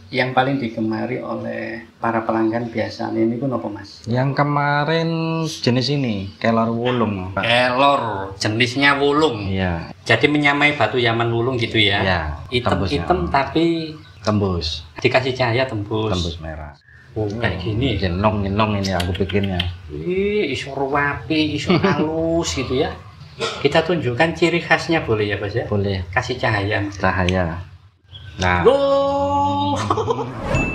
Yang paling digemari oleh para pelanggan biasanya ini pun apa Mas? Yang kemarin jenis ini, kelor wulung. Kelor, jenisnya wulung. Iya. Jadi menyamai batu Yaman wulung gitu ya? Iya. Hitam-hitam tapi tembus. dikasih cahaya tembus. Tembus merah. Oh, kayak gini. Jenong ini aku bikinnya. Ih, iso rapi, iso halus gitu ya. Kita tunjukkan ciri khasnya boleh ya Mas ya? Boleh. Kasih cahaya. Cahaya. Nah. Loh.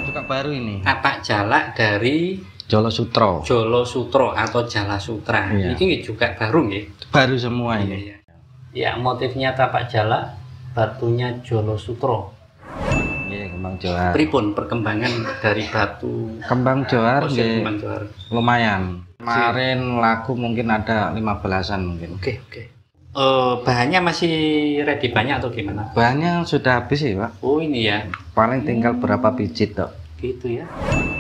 Juga baru ini. Tapak jalak dari Jolo Sutro. Jolo Sutro atau Jala Sutra. Iya. Ini juga baru nggih. Baru semua ini. Iya. Ya, motifnya tapak jalak, batunya Jolo Sutro. Iya, kembang johar. Pripun perkembangan dari batu Kembang johar fosil kembang johar? lumayan. Kemarin laku mungkin ada 15-an mungkin. Oke. Bahannya masih ready banyak atau gimana? Bahannya sudah habis sih, Pak. Oh, ini ya. Paling tinggal berapa biji tok. Gitu ya.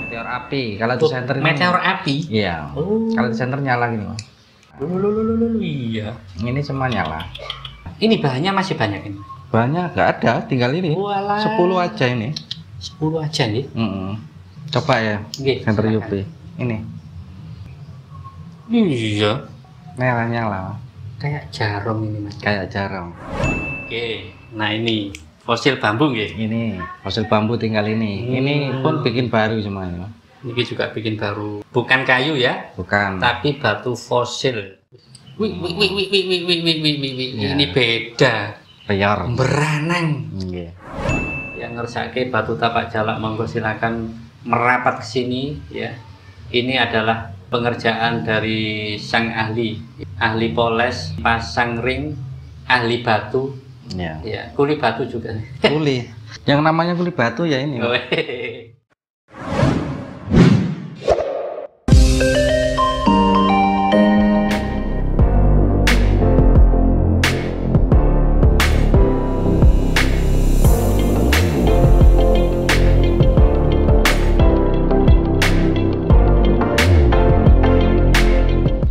Meteor api. Kalau di center ini. Meteor api. Iya. Oh. Kalau di center nyala gini, Pak. Iya. Ini semua nyala. Ini bahannya masih banyak ini. Bahannya nggak ada, tinggal ini. Walah. 10 aja ini. 10 aja nih. Coba ya. Nggih, Center silakan. UP. Ini. Iya. Nyala. Kayak jarum ini Mas. Kayak jarang. Oke. Nah, ini fosil bambu nggih. Ini fosil bambu tinggal ini. Ini pun bikin baru semuanya. Ini juga bikin baru. Bukan kayu ya, Bukan. tapi batu fosil. Wih. Ya. Ini beda. Rior. Beranang. Iya. Yang ngersake batu tapak jalak, monggo silakan merapat ke sini ya. Ini adalah pengerjaan dari sang ahli poles, pasang ring, ahli batu. Ya. Ya, kuli batu juga. Kuli. Yang namanya kuli batu ya ini. Pak.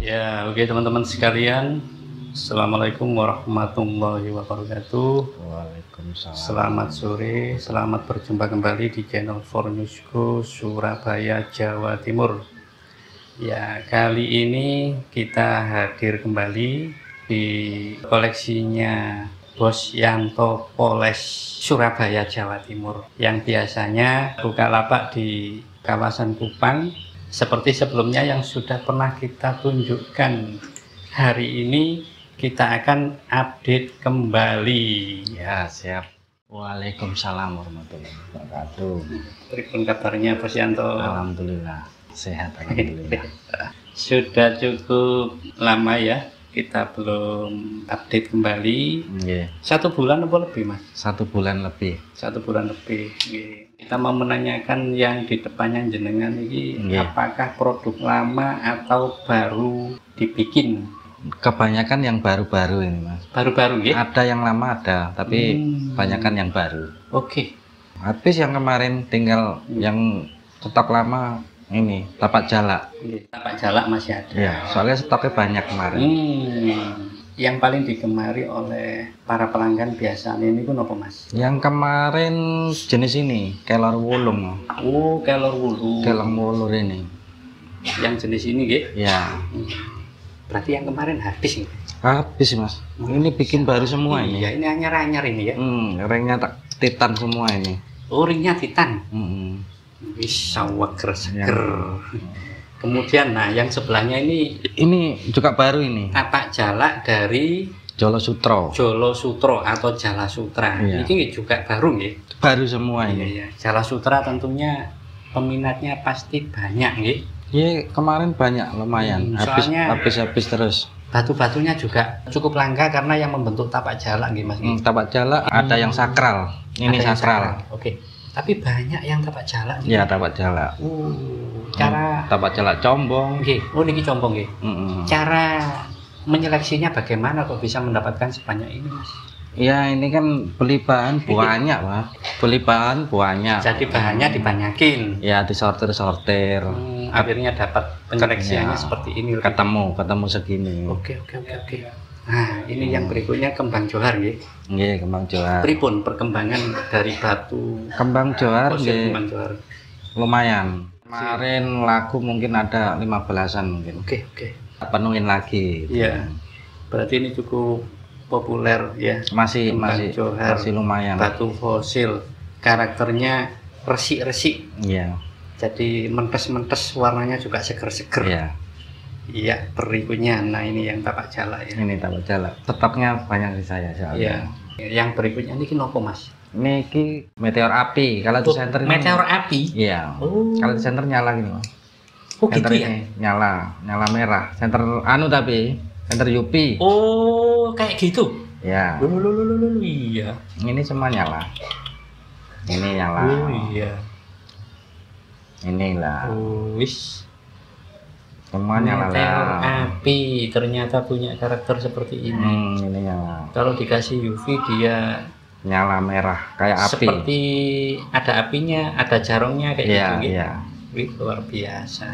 Ya, oke teman-teman sekalian. Assalamualaikum warahmatullahi wabarakatuh. Waalaikumsalam. Selamat sore, selamat berjumpa kembali di channel 4Newsco Surabaya, Jawa Timur. Ya, kali ini kita hadir kembali di koleksinya Bos Yanto Poles Surabaya, Jawa Timur, yang biasanya buka lapak di kawasan Kupang seperti sebelumnya yang sudah pernah kita tunjukkan. Hari ini kita akan update kembali. Ya, siap. Waalaikumsalam warahmatullahi wabarakatuh. Pripun kabarnya Bos Yanto? Alhamdulillah. Sehat, alhamdulillah. Sudah cukup lama ya kita belum update kembali. Nggih. 1 bulan apa lebih Mas? 1 bulan lebih. 1 bulan lebih. Nggih. Kita mau menanyakan yang di depannya jenengan ini, Nggih. apakah produk lama atau baru dibikin? Kebanyakan yang baru-baru ini, Mas. Baru-baru nggih? Ada yang lama ada, tapi kebanyakan yang baru. Oke. Habis yang kemarin tinggal yang stok lama ini, tapak jalak. Nggih. Tapak jalak masih ada. Ya, soalnya stoknya banyak kemarin. Yang paling digemari oleh para pelanggan biasanya ini pun apa Mas? Yang kemarin jenis ini, kelor wulung. Oh, kelor wulu. Kelor wulur ini. Yang jenis ini nggih? Ya, Berarti yang kemarin habis nih. habis, Mas. Ini bikin baru semua ini. Iya, ini anyar-anyar ini ya. Ringnya tak titan semua ini. Oh, ringnya titan. Mm-mm. Bisa seger. Kemudian, nah yang sebelahnya ini Ini juga baru ini, tapak jalak dari Jolo Sutro. Jolo Sutro atau Jala Sutra. Iya. Ini juga baru nggih. Baru semua Iya, ini. iya. Jala Sutra tentunya peminatnya pasti banyak nggih. Iya, kemarin banyak lumayan. Soalnya- Habis terus. Batu-batunya juga cukup langka karena yang membentuk tapak jalak nggih Mas. Tapak jalak ada yang sakral. Ini Ada yang sakral. Oke. Tapi banyak yang tapak jalak nih. Iya, tapak jalak. Cara Tapak jalak combong. nggih. Oh niki combong nggih. Mm-mm. Cara menyeleksinya bagaimana kok bisa mendapatkan sebanyak ini Mas? Ya, ini kan beli bahan banyak, Pak. Beli bahan banyak. Jadi bahannya dibanyakin. Ya, disortir. Akhirnya dapat penyeleksiannya Ya. seperti ini. Ketemu segini. Oke. Nah, ini yang berikutnya kembang johar nggih. Nggih, kembang johar. Pripun perkembangan dari batu Kembang johar fosil nggih kembang johar? lumayan. Kemarin laku mungkin ada 15-an mungkin. Oke. Penuhin lagi. Iya. Berarti ini cukup populer ya. Masih Kembang johar, masih lumayan. batu fosil. Karakternya resik-resik. Iya. Jadi mentes-mentes, warnanya juga seger-seger. Iya. Iya, berikutnya. Nah, ini yang tapak jala ya. Ini tapak jala. Stoknya banyak di saya soalnya. Iya. Yang berikutnya ini nopo, Mas? Niki meteor api. Kalau di center ini Meteor api. iya. Oh. Kalau di center nyala gini, Mas. Oh, Center gitu ya. ini nyala merah. Center anu tapi center UP. Oh, kayak gitu. Ya. Loh, iya. Ini semua nyala. Ini nyala. Oh, iya. Inilah. Oh, wis. Semua nyala. Meteor api ternyata punya karakter seperti ini. Ini nyala. Kalau dikasih UV dia Nyala merah kayak api. seperti ada apinya, ada jarongnya kayak Iya, gitu gitu. iya. Wih, luar biasa.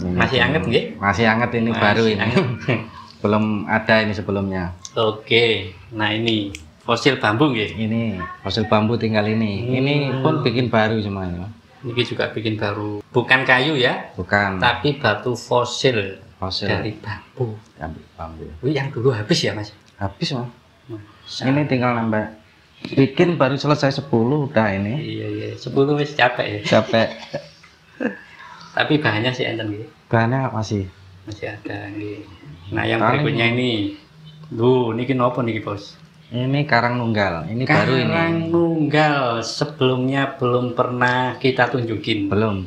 Ini Masih anget nggih? Masih anget ini Masih baru ini. anget. Belum ada ini sebelumnya. Oke. Nah, ini fosil bambu nggih. Ini fosil bambu tinggal ini. Ini pun bikin baru semuanya. Ini juga bikin baru. Bukan kayu ya, Bukan tapi batu fosil fosil dari bambu. bambu. Wih, yang dulu habis ya, Mas? Habis, Mas. Masa? Ini tinggal nambah. Bikin baru selesai 10 udah ini. Iya. 10 wis capek ya. Capek. Tapi bahannya sih enten nggih. Bahannya masih. Masih ada nggih. Nah, yang Paling- berikutnya ini. Duh, niki nopo niki, Bos? Ini karang nunggal. Ini baru ini. Karang nunggal. Sebelumnya belum pernah kita tunjukin. Belum.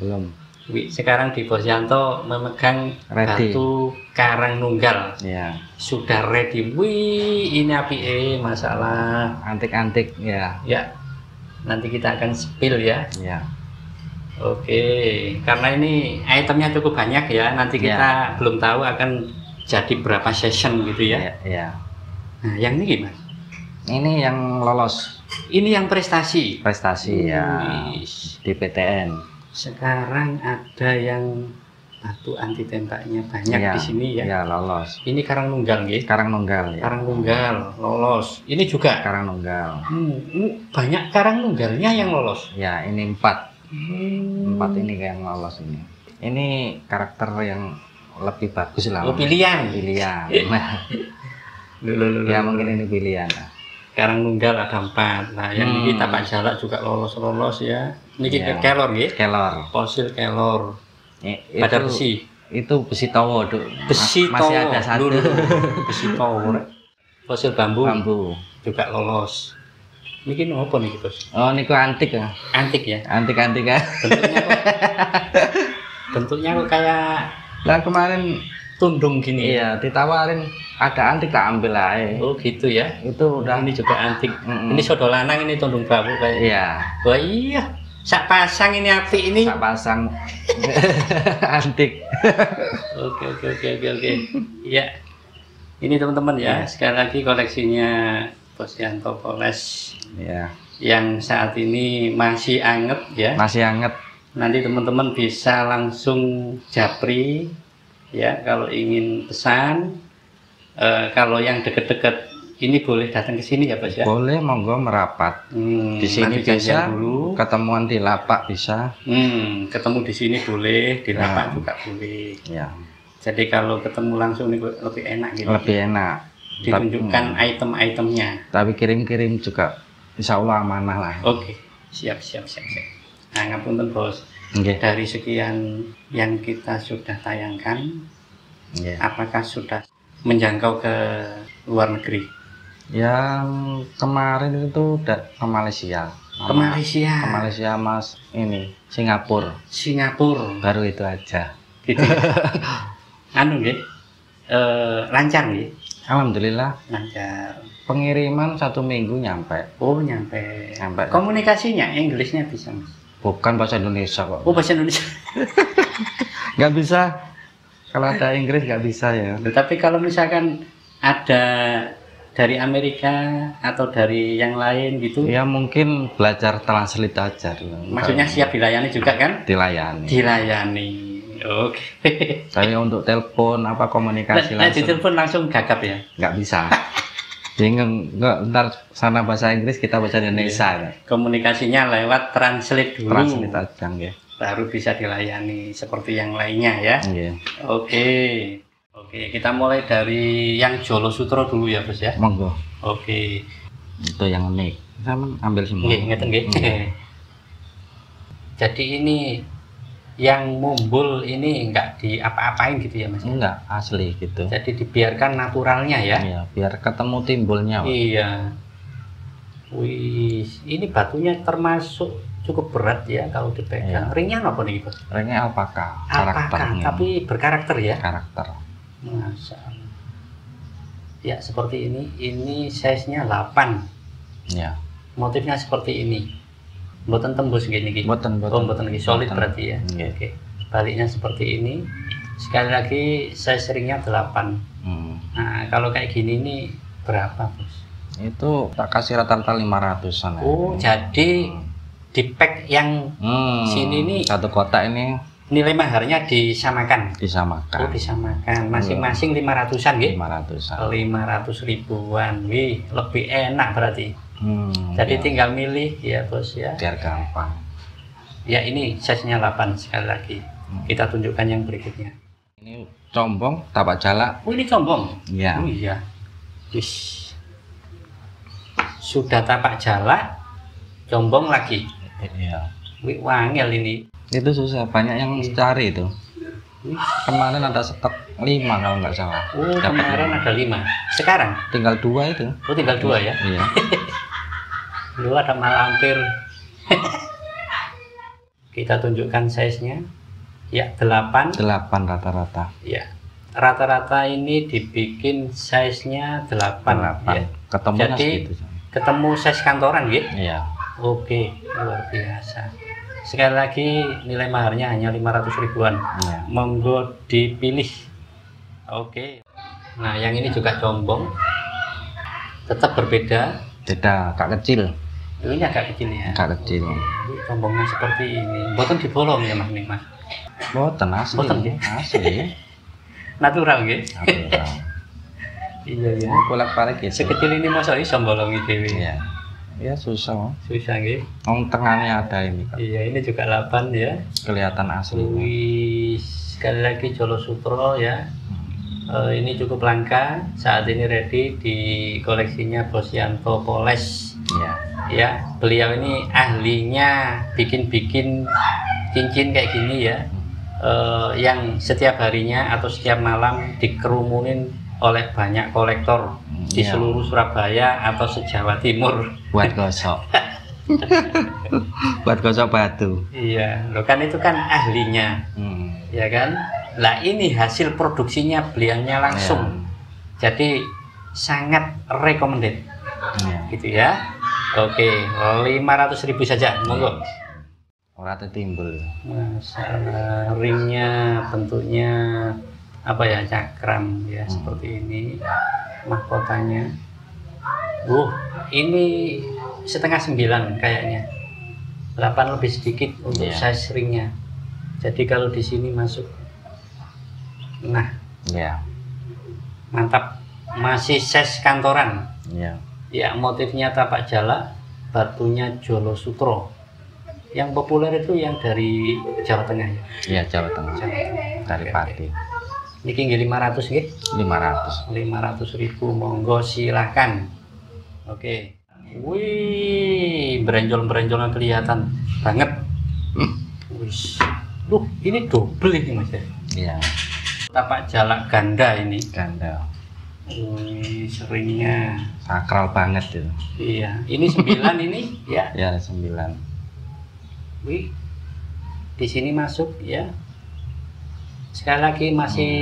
Wih, sekarang di Bosyanto memegang Ready. batu karang nunggal. Ya. Sudah ready. Wih, ini api masalah. Antik-antik ya. Ya, nanti kita akan spill ya. Ya. Oke, karena ini itemnya cukup banyak ya. Nanti kita belum tahu akan jadi berapa session gitu ya. Ya. Nah, yang ini gimana? Ini yang lolos Ini yang prestasi. prestasi ya Wih, di PTN. sekarang ada yang batu anti tembaknya banyak Ya, di sini ya. Ya, lolos. Ini karang nunggal nggih. Karang nunggal ya. Karang nunggal lolos. Ini juga. Karang nunggal. Ini banyak karang nunggalnya yang lolos. Ya, ini 4. 4 ini yang lolos ini. Ini karakter yang lebih bagus lah. Oh, pilihan. Pilihan. Nah, Loh. ya mungkin ini pilihan. Karang nunggal ada 4. Nah, yang ini tapak jala juga lolos ya. Niki Ya. kelor nggih. Kelor. Fosil kelor. Itu, Pada besi. Itu besi towo, Duk. Besi Masih towo. ada satu. Besi towo. Fosil bambu Bambu. juga lolos. Niki nopo niki, Bos? Oh, niku antik ya. Antik ya. Antik-antik ya. Bentuknya kok kayak Lah kemarin tundung gini. iya ditawarin ada antik tak ambil aja. Oh, gitu ya. Itu udah Ini juga antik. Mm-mm. Ini sodo lanang, ini tundung bambu kayak. iya. Wah, iya. Sak pasang ini api ini. Tak pasang antik. Oke. Ya. Ini teman-teman ya, sekali lagi koleksinya Bosyanto Poles Iya. yang saat ini masih anget ya. Masih anget. Nanti teman-teman bisa langsung japri ya kalau ingin pesan. Kalau yang deket-deket ini boleh datang ke sini ya, Bos ya. Boleh monggo merapat. Di sini nanti janjian bisa, dulu. ketemuan di lapak bisa. Ketemu di sini boleh, di Ya. lapak juga boleh. Ya, Jadi kalau ketemu langsung ini lebih enak gitu. lebih enak. Ditunjukkan item-itemnya. Tapi kirim-kirim juga insya Allah amanah lah. Oke, siap. Nah, ngapunten Bos. Nggih. Dari sekian yang kita sudah tayangkan, Nggih. apakah sudah menjangkau ke luar negeri? Yang kemarin itu udah ke Malaysia. Ke Malaysia, Ke Malaysia Mas, ini Singapura. Singapura, Baru itu aja. gitu. Anu nggih, lancar nggih, Alhamdulillah lancar. pengiriman 1 minggu nyampe. Oh, nyampe. Nyampe. Komunikasinya Inggrisnya bisa, Mas? Bukan bahasa Indonesia kok. Oh, bahasa Indonesia. Nggak bisa. Kalau ada Inggris nggak bisa ya. Tapi kalau misalkan ada dari Amerika atau dari yang lain gitu, Ya mungkin belajar translate aja dulu. maksudnya siap dilayani juga kan? Dilayani. Dilayani. Oke. Tapi untuk telepon apa komunikasi Nah, di langsung telepon langsung gagap ya. nggak bisa. Jadi nggak ntar sana bahasa Inggris kita bahasa Indonesia ya. Komunikasinya lewat translate dulu. Translate aja ya. Baru bisa dilayani seperti yang lainnya ya. Iya. Oke. Oke, kita mulai dari yang Jolo Sutro dulu ya, Bos ya. Monggo. Oke. Itu yang unik. Sama ambil semua. Nggih, ngeten nggih. Jadi ini yang mumbul ini enggak diapa-apain gitu ya, Mas? Enggak, asli gitu. Jadi dibiarkan naturalnya ya. Iya, biar ketemu timbulnya. Pak. Iya. Wih, ini batunya termasuk cukup berat ya kalau dipegang. Iya. Ringnya apa nih, Bos? Ringnya alpaka, Alpaka, karakternya. tapi berkarakter ya. Karakter. Masya Allah. Ya, seperti ini. Ini size-nya 8. Ya. Motifnya seperti ini. Mboten tembus gini gini. Boten, Oh, mboten lagi solid berarti ya. Iya. Oke. Baliknya seperti ini. Sekali lagi size ringnya 8. Nah, kalau kayak gini ini berapa, Bos? Itu tak kasih rata-rata 500-an. Oh, jadi di pack yang sini nih satu kotak ini nilai maharnya disamakan. disamakan. Oh, disamakan. Masing-masing 500-an nggih. 500-an. 500 ribuan. Wih, lebih enak berarti. Jadi Ya, tinggal milih ya, Bos ya. biar gampang. Ya, ini size-nya 8 sekali lagi. Kita tunjukkan yang berikutnya. Ini combong, tapak jala. Oh, ini combong. Ya. Oh iya. Wis. Sudah tapak jala, combong lagi. Iya. Wih, wangel ini. Itu susah, banyak yang cari itu. Wih. Kemarin ada stok 5 kalau nggak salah. Oh, Dapat kemarin 5. ada 5. Sekarang? Tinggal 2 itu. Oh, tinggal 2 ya. Iya. Dulu ada malampir. Kita tunjukkan size-nya. Ya, 8. 8 rata-rata. Ya. Rata-rata ini dibikin size-nya 8. 8. Ya. Ketemunya Jadi, segitu. ketemu size kantoran gitu. Iya. Oke, luar biasa. Sekali lagi nilai maharnya hanya 500 ribuan. Iya. Monggo dipilih. Oke. Nah, yang ini juga combong. Tetap berbeda. Beda, agak kecil. Ini agak kecil ya. Agak kecil. Combongnya seperti ini. Boten dibolong ya, Mas nih, Mas. Boten asli. Boten, ya? Asli. Natural gitu. Natural. Iya ya. Bolak-balik gitu. Sekecil ini masa iso bolongi dhewe. Iya. Ya susah. Susah nggih. Om tengahnya ada ini kan. Iya, ini juga 8 ya. Kelihatan asli. Wih, sekali lagi Jolo Sutro ya. Ini cukup langka. Saat ini ready di koleksinya Bos Yanto Poles. Iya. Ya, beliau ini ahlinya bikin-bikin cincin kayak gini ya. Yang setiap harinya atau setiap malam dikerumunin oleh banyak kolektor di Iya. seluruh Surabaya atau se-Jawa Timur. Buat gosok. Buat gosok batu. Iya, lo kan itu kan ahlinya, ya kan? Lah ini hasil produksinya beliaunya langsung. Jadi sangat recommended, Iya. gitu ya. Oke, 500 ribu saja, monggo. Ora timbul. Masalah ringnya bentuknya apa ya, cakram ya, seperti ini mahkotanya. Ini 8:30 kayaknya, 8 lebih sedikit untuk Iya. size ringnya. Jadi kalau di sini masuk, nah Iya. mantap, masih size kantoran. Iya. Ya, motifnya tapak jala, batunya Jolo Sutro. Yang populer itu yang dari Jawa Tengah ya. Iya, Jawa Tengah. Jawa Tengah. Dari Oke, Pati. Niki nggih 500 nggih. 500. 500 ribu, monggo silakan. Oke. Wih, berenjol-berenjolnya kelihatan banget. Wih. Duh, ini double ini Mas ya. Iya. Tapak jalak ganda ini. Ganda. Wih, seringnya. Sakral banget itu. Iya, ini 9 ini ya. Ya, 9. Wih. Di sini masuk ya. Sekali lagi masih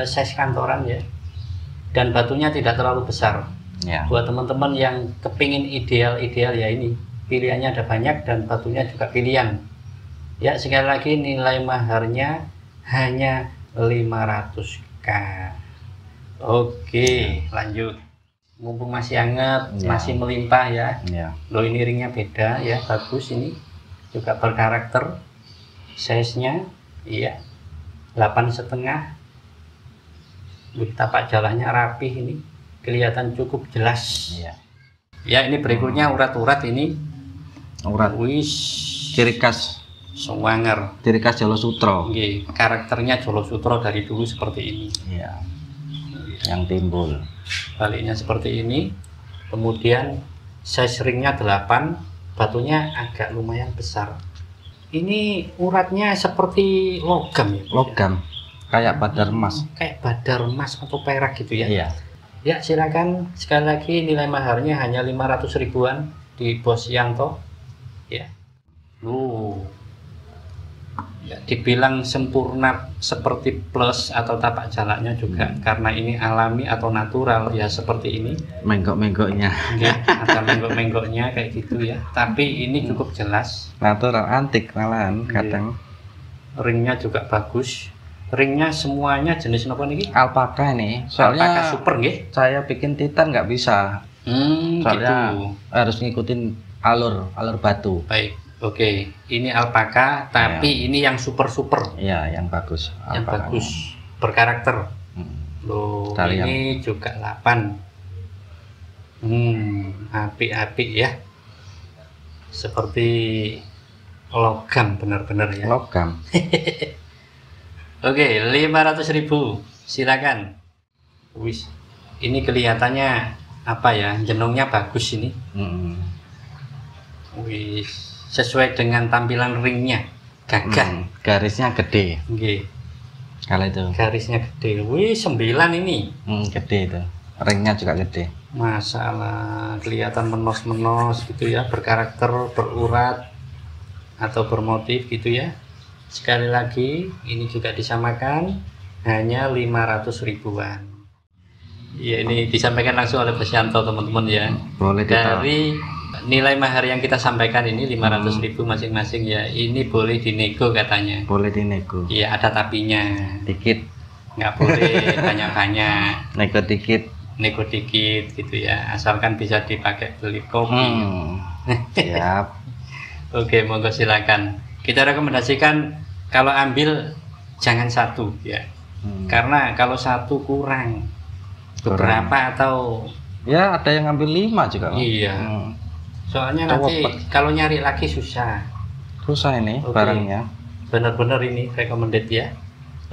size kantoran ya. Dan batunya tidak terlalu besar. Ya. Buat teman-teman yang kepingin ideal-ideal ya ini, pilihannya ada banyak dan batunya juga pilihan. Ya, sekali lagi nilai maharnya hanya 500.000. Oke, lanjut. Mumpung masih hangat, Ya. masih melimpah ya. Ya. Loh, ini ringnya beda ya, bagus ini. Juga berkarakter. Size-nya iya. 8,5. Tapak jalannya rapih ini, kelihatan cukup jelas. Iya. Ya, ini berikutnya urat-urat ini. Urat. Wis, Ciri khas Jolo Sutro. Nggih, karakternya Jolo Sutro dari dulu seperti ini. Iya. Yang timbul. Baliknya seperti ini. Kemudian size ringnya 8, batunya agak lumayan besar. Ini uratnya seperti logam ya. Logam. Kayak badar emas. Kayak badar emas atau perak gitu ya. Iya. Ya, silakan. Sekali lagi nilai maharnya hanya 500 ribuan di Bos Yanto. Ya. Ya, dibilang sempurna seperti plus atau tapak jalannya juga karena ini alami atau natural ya seperti ini. Menggok-menggoknya. Ya, ada menggok-menggoknya kayak gitu ya. Tapi ini cukup jelas. Natural, antik malahan kadang. Ringnya juga bagus. Ringnya semuanya jenis apa nih? Alpaka nih. Soalnya Alpaka super nggih. saya bikin titan nggak bisa. Soalnya Gitu. harus ngikutin alur batu. Baik. Oke, ini alpaka tapi ini yang super. Iya, yang bagus. Yang Alpaka. bagus, berkarakter. Loh, Cari ini juga 8. Apik-apik ya. Seperti logam benar-benar ya. Logam. Oke, 500 ribu. Silakan. Wis. Ini kelihatannya apa ya? Jenongnya bagus ini. Wis, sesuai dengan tampilan ringnya. Gagah. Garisnya gede. Nggih. Kalau itu. Garisnya gede. Wih, 9 ini. Gede itu. Ringnya juga gede. Masalah kelihatan menos-menos gitu ya, berkarakter, berurat atau bermotif gitu ya. Sekali lagi, ini juga disamakan hanya 500 ribuan. Ya, ini disampaikan langsung oleh Bos Yanto teman-teman ya. Boleh Dari nilai mahar yang kita sampaikan ini 500 ribu masing-masing ya. Ini boleh dinego katanya. Boleh dinego. Iya, ada tapinya. Dikit. Nggak boleh banyak-banyak. Nego dikit gitu ya, asalkan bisa dipakai beli kopi. Siap. Oke, monggo silakan. Kita rekomendasikan kalau ambil jangan satu ya, karena kalau satu kurang beberapa atau ya ada yang ngambil 5 juga. Iya. Soalnya nanti kalau nyari lagi susah ini. Barangnya bener-bener ini recommended ya.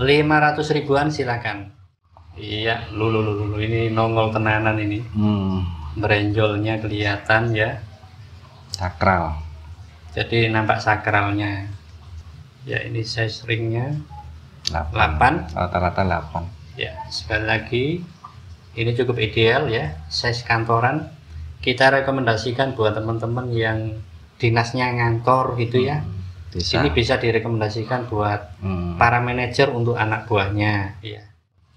500 ribuan silakan. Iya, lulu ini nongol tenanan ini. Berenjolnya kelihatan ya. Sakral. Jadi nampak sakralnya. Ya, ini size ringnya 8. Rata-rata 8. Ya, sekali lagi ini cukup ideal ya, size kantoran. Kita rekomendasikan buat teman-teman yang dinasnya ngantor gitu ya. Ini bisa direkomendasikan buat para manajer untuk anak buahnya ya.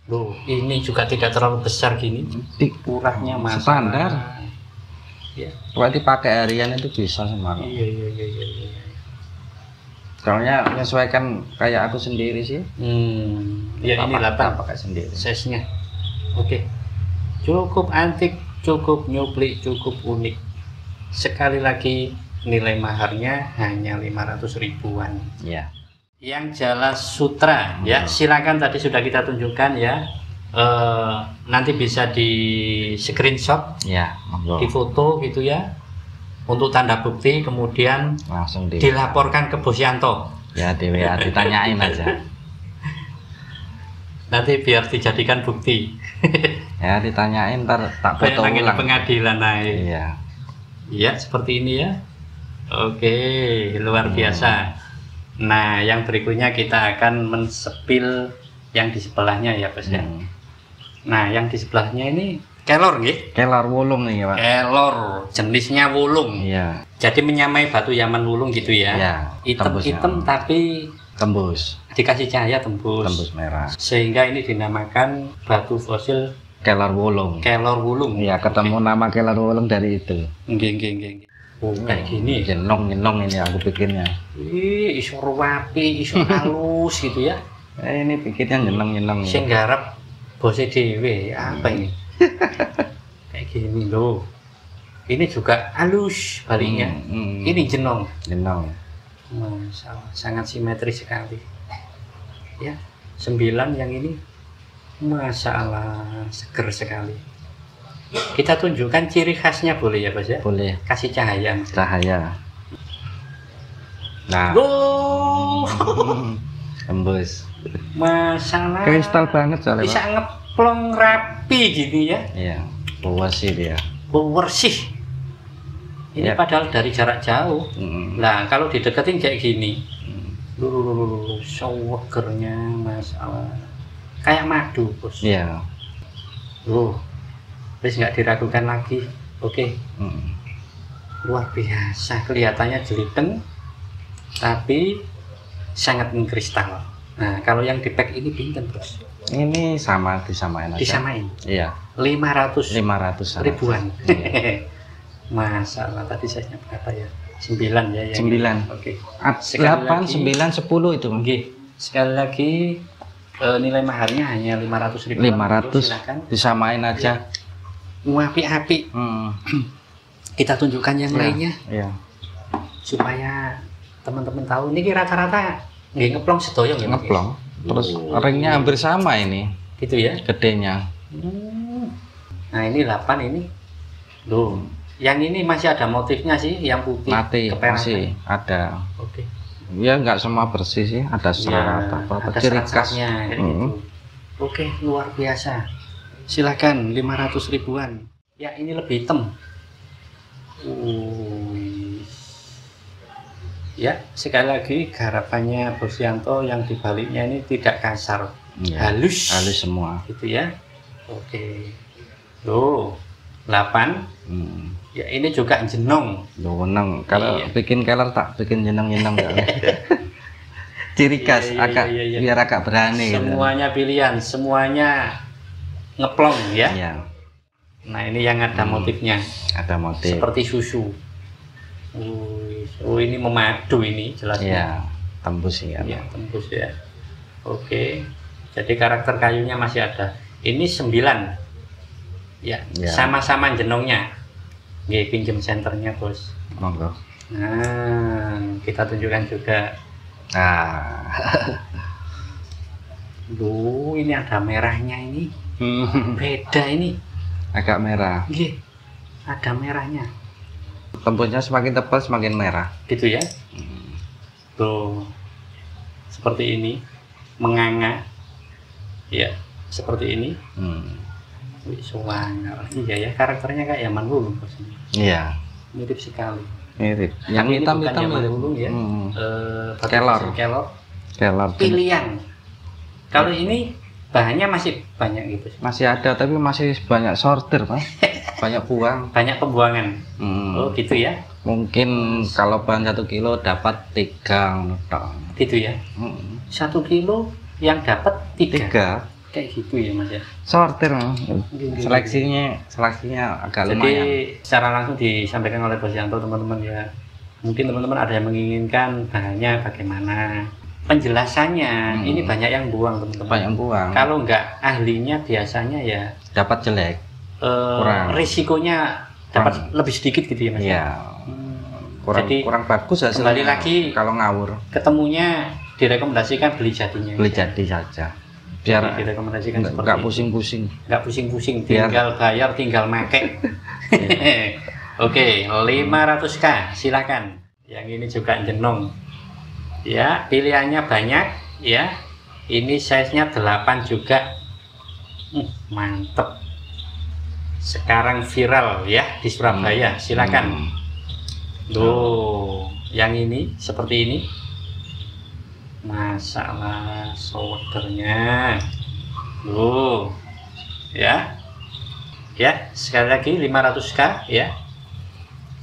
Loh, ini juga tidak terlalu besar gini. Uratnya masih standar. Ya. Kalau dipakai harian itu bisa semua. Iya. Soalnya menyesuaikan kayak aku sendiri sih. Ya, ini 8 pakai sendiri. Size-nya. Oke. Cukup antik, cukup nyuplik, cukup unik. Sekali lagi nilai maharnya hanya 500 ribuan. Ya. Yang Jala Sutra ya, silakan tadi sudah kita tunjukkan ya. Nanti bisa di screenshot ya, di foto gitu ya untuk tanda bukti, kemudian langsung dilaporkan ke Bos Yanto ya, di WA ditanyain aja nanti biar dijadikan bukti. Ya, ditanyain ntar tak foto ulang pengadilan naik. Iya. Iya, seperti ini ya. Oke, luar biasa. Nah, yang berikutnya kita akan mensepil yang di sebelahnya ya, Bos ya. Nah, yang di sebelahnya ini kelor nggih? Kelor wulung nih, Pak. Kelor, jenisnya wulung. Iya. Jadi menyamai batu Yaman wulung gitu ya. Iya. Hitam-hitam tapi tembus. Dikasih cahaya tembus. Tembus merah. Sehingga ini dinamakan batu fosil kelor wulung. Kelor wulung. Iya, ketemu nama kelor wulung dari itu. Nggih. Oh, kayak gini. Nyenong ini aku bikinnya. Ih, iso rapi, iso halus gitu ya. Ini bikinnya nyenong. Sing garap bose dhewe, apa ini? Kayak gini loh. Ini juga halus baliknya. Ini jenong. Jenong. Sangat simetris sekali. Ya. 9 yang ini, Masya Allah, seger sekali. Kita tunjukkan ciri khasnya boleh ya Bos ya? Boleh. Kasih cahaya. Cahaya. Nah. Loh. Tembus. Masalah. Kristal banget soalnya. Bisa ngeplong rapi gini ya? Iya. Bersih dia. Bersih. Ini Ya. padahal dari jarak jauh. Nah kalau dideketin kayak gini, segernya masalah. Kayak madu Bos. Iya. Terus nggak diragukan lagi. Oke. Luar biasa, kelihatannya jeliteng tapi sangat mengkristal. Nah kalau yang di pack ini pinten Bos? Ini sama, disamain aja. Disamain? Iya. 500 ribuan. Iya. Masalah tadi saya berapa ya? 9 ya. 9. Oke. 8, 9, 10 itu. Oke. Sekali lagi nilai maharnya hanya 500 ribu. 500. Silakan. Disamain aja. Api-api. Kita tunjukkan yang lainnya. Iya. Supaya teman-teman tahu. Ini rata-rata nggak ngeplong sedoyo nggak? Ngeplong. Terus ringnya hampir sama ini. Gitu ya? Gedenya. Nah ini 8 ini. Loh. Yang ini masih ada motifnya sih, yang putih. Mati keperakan. masih ada. Oke. Ya nggak semua bersih sih. Ada serat apa ada ciri khas. serat-seratnya, kayak gitu. Oke, luar biasa. Silakan 500 ribuan. Ya ini lebih hitam. Ya sekali lagi garapannya Bos Yanto yang dibaliknya ini tidak kasar, halus semua gitu ya. Oke. Loh 8. Ya ini juga jenong. Jenong. Kalau bikin keler tak bikin jenong-jenong ciri khas biar agak berani. Semuanya gitu. Pilihan, semuanya ngeplong ya. Iya. Nah ini yang ada motifnya. Ada motif. Seperti susu. Oh ini memadu ini jelasnya. Iya. Tembus ya. Iya tembus ya. Oke. Jadi karakter kayunya masih ada. Ini 9. Ya. Sama-sama jenongnya. Nggih, pinjem senternya Bos. Monggo. Nah kita tunjukkan juga. Duh ini ada merahnya ini. Beda ini. Agak merah. Nggih. Ada merahnya. Tembusnya semakin tebal semakin merah. Gitu ya. Tuh. Seperti ini. Menganga. Ya, seperti ini. Suwanga. Iya ya, karakternya kayak Yaman Wulung. Iya. Mirip sekali. Mirip. Yang hitam-hitam Yaman Wulung ya. Kelor. Pilihan. Kalau ini bahannya masih banyak gitu. Masih ada tapi masih banyak sortir Pak. Banyak buang. Banyak pembuangan. Oh gitu ya. Mungkin kalau bahan 1 kilo dapat 3 gitu ya. 1 kilo yang dapat 3. 3 kayak gitu ya Mas ya. Sortir seleksinya agak lumayan. Jadi secara langsung disampaikan oleh Bos Yanto teman-teman ya. Mungkin teman-teman ada yang menginginkan bahannya bagaimana. Penjelasannya ini banyak yang buang teman-teman. Banyak buang. Kalau nggak ahlinya biasanya ya dapat jelek. Risikonya dapat lebih sedikit gitu ya Mas. Iya. Kurang bagus hasilnya. Kembali lagi kalau ngawur. Ketemunya direkomendasikan beli jadinya. Beli jadi saja. Biar direkomendasikan nggak pusing-pusing. Nggak pusing-pusing, tinggal bayar, tinggal make. Oke, 500k, silakan. Yang ini juga jenong. Ya, pilihannya banyak ya. Ini size-nya 8 juga. Mantep. Sekarang viral ya di Surabaya. Silakan. Tuh, yang ini seperti ini. Masalah soldernya. Tuh. Ya. Ya, sekali lagi 500k ya.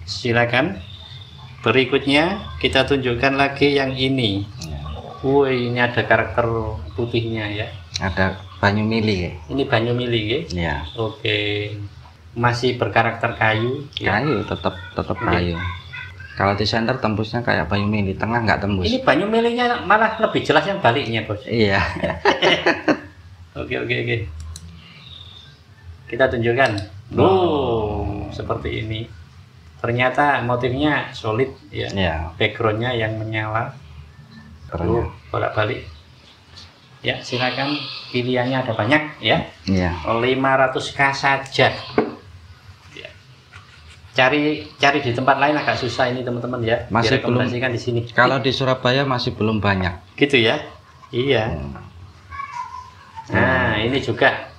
Silakan. Berikutnya kita tunjukkan lagi yang ini. Woi, ini ada karakter putihnya ya. Ada banyu mili. Ini banyu mili ya. Oke. Masih berkarakter kayu. Kayu tetap kayu. Kalau di center tembusnya kayak banyu mili, tengah nggak tembus. Ini banyu milinya malah lebih jelas yang baliknya Bos. Iya. Oke. Kita tunjukkan. Seperti ini. Ternyata motifnya solid ya. Yeah. Backgroundnya yang menyala. Bolak-balik. Ya, silakan, pilihannya ada banyak ya. Iya. 500k saja. Ya. Cari di tempat lain agak susah ini teman-teman ya. Masih belum di sini. Kalau di Surabaya masih belum banyak. Gitu ya. Iya. Nah, ini juga.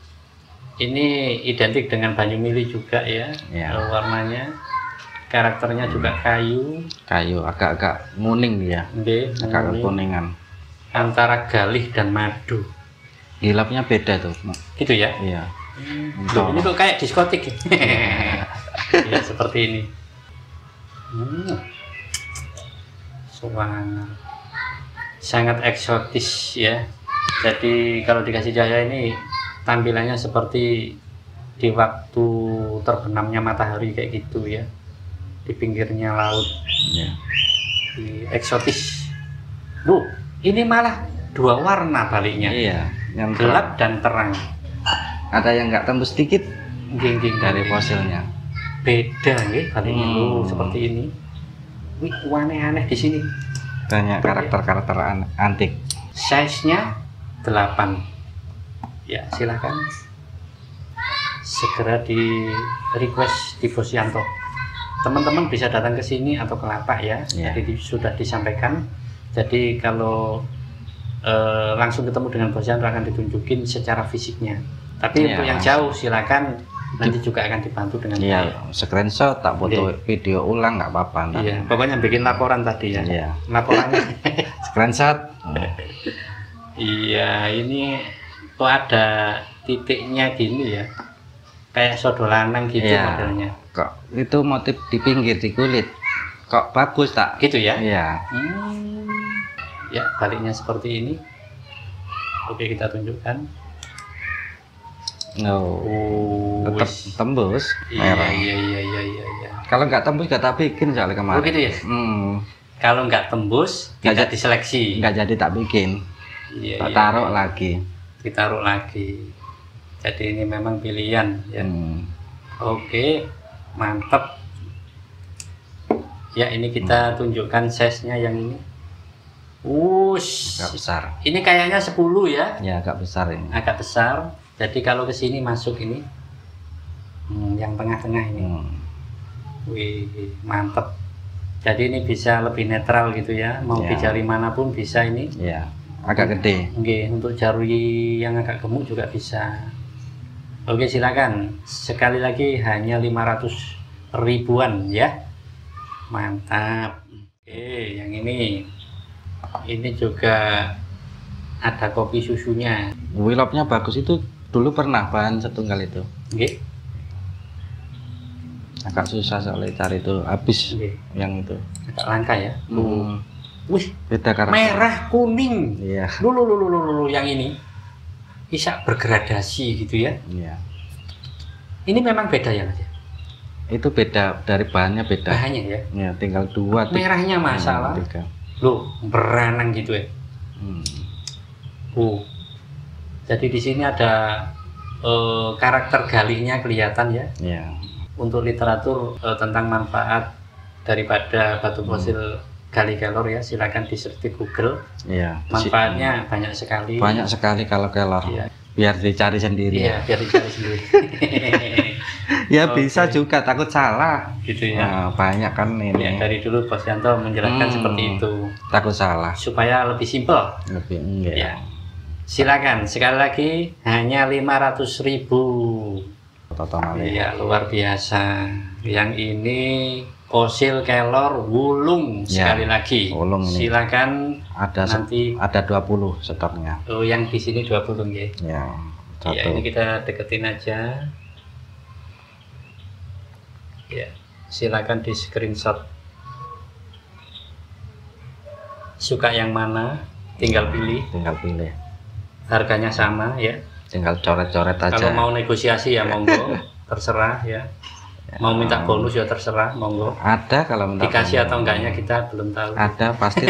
Ini identik dengan Banyumili juga ya. Ya. Warnanya, karakternya juga kayu. Kayu agak-agak kuning dia. Agak kuningan. Antara galih dan madu. Hilapnya beda tuh. Gitu ya? Iya. Loh, ini kok kayak diskotik. Ya, seperti ini. Sangat eksotis ya. Jadi kalau dikasih cahaya ini tampilannya seperti di waktu terbenamnya matahari kayak gitu ya. Di pinggirnya laut. Ya. Eksotis. Loh, ini malah 2 warna baliknya. Iya, yang gelap dan terang. Ada yang nggak tembus sedikit Geng-geng dari fosilnya. Beda nih baliknya. Seperti ini. Wih, aneh-aneh di sini. Banyak karakter-karakter antik. Size-nya 8. Ya, silahkan segera di request di Bosyanto. Teman-teman bisa datang ke sini atau ke Lapak ya. Jadi sudah disampaikan. Jadi kalau langsung ketemu dengan Bosyanto akan ditunjukin secara fisiknya. Tapi untuk yang jauh silakan nanti juga akan dibantu dengan screenshot, tak foto video ulang nggak apa-apa. Iya, pokoknya bikin laporan tadi ya. Iya. Laporannya screenshot. Iya, ini kok ada titiknya gini ya. Kayak sodo lanang gitu modelnya. Kok itu motif di pinggir di kulit. Kok bagus tak? Gitu ya? Iya. Ya, baliknya seperti ini. Oke, kita tunjukkan. Tetap tembus merah. Iya. Kalau nggak tembus nggak tak bikin soalnya kemarin. Gitu ya? Kalau nggak tembus, kita diseleksi. Nggak jadi tak bikin. Tak taruh lagi. Ditaruh lagi. Jadi ini memang pilihan ya. Oke, mantap. Ya, ini kita tunjukkan size-nya yang ini. Agak besar. Ini kayaknya 10 ya? Ya, agak besar ini. Agak besar. Jadi kalau ke sini masuk ini, yang tengah-tengah ini. Wih, mantep. Jadi ini bisa lebih netral gitu ya. Mau di jari manapun bisa ini. Ya, agak gede. Oke, untuk jari yang agak gemuk juga bisa. Oke, silakan. Sekali lagi hanya 500 ribuan ya. Mantap. Oke, yang ini. Ini juga ada kopi susunya. Wilopnya bagus, itu dulu pernah bahan setunggal itu. Oke. Agak susah soalnya cari itu, habis yang itu. Agak langka ya. Wih, beda karakter. Merah kuning. Iya. Lulu yang ini bisa bergradasi gitu ya. Iya. Ini memang beda ya Mas ya? Itu beda, dari bahannya beda. Bahannya ya? Ya, tinggal 2. Merahnya masalah. 3. Loh, beranang gitu ya. Jadi di sini ada karakter galihnya kelihatan ya. Iya. Untuk literatur tentang manfaat daripada batu fosil galih kelor ya, silakan di search di Google. Iya. Manfaatnya banyak sekali. Banyak sekali kalau kelor. Iya. Biar dicari sendiri. Iya, biar dicari sendiri. Ya bisa juga, takut salah gitu ya. Nah, banyak kan ini ya, dari dulu Bosyanto menjelaskan seperti itu, takut salah supaya lebih simpel. Lebih ya. Silakan sekali lagi hanya 500 ribu. Ya, luar biasa. Yang ini fosil kelor wulung sekali lagi. Wulung ini. Silakan nanti ada 20 stoknya. Oh, yang di sini 20 ya. Ya, ini kita deketin aja. Ya, silakan di screenshot. Suka yang mana? Tinggal pilih. Harganya sama ya. Tinggal coret-coret aja. Kalau mau negosiasi ya monggo, terserah ya. Mau minta bonus ya terserah, monggo. Ada kalau minta. Dikasih atau enggaknya kita belum tahu. Ada pasti.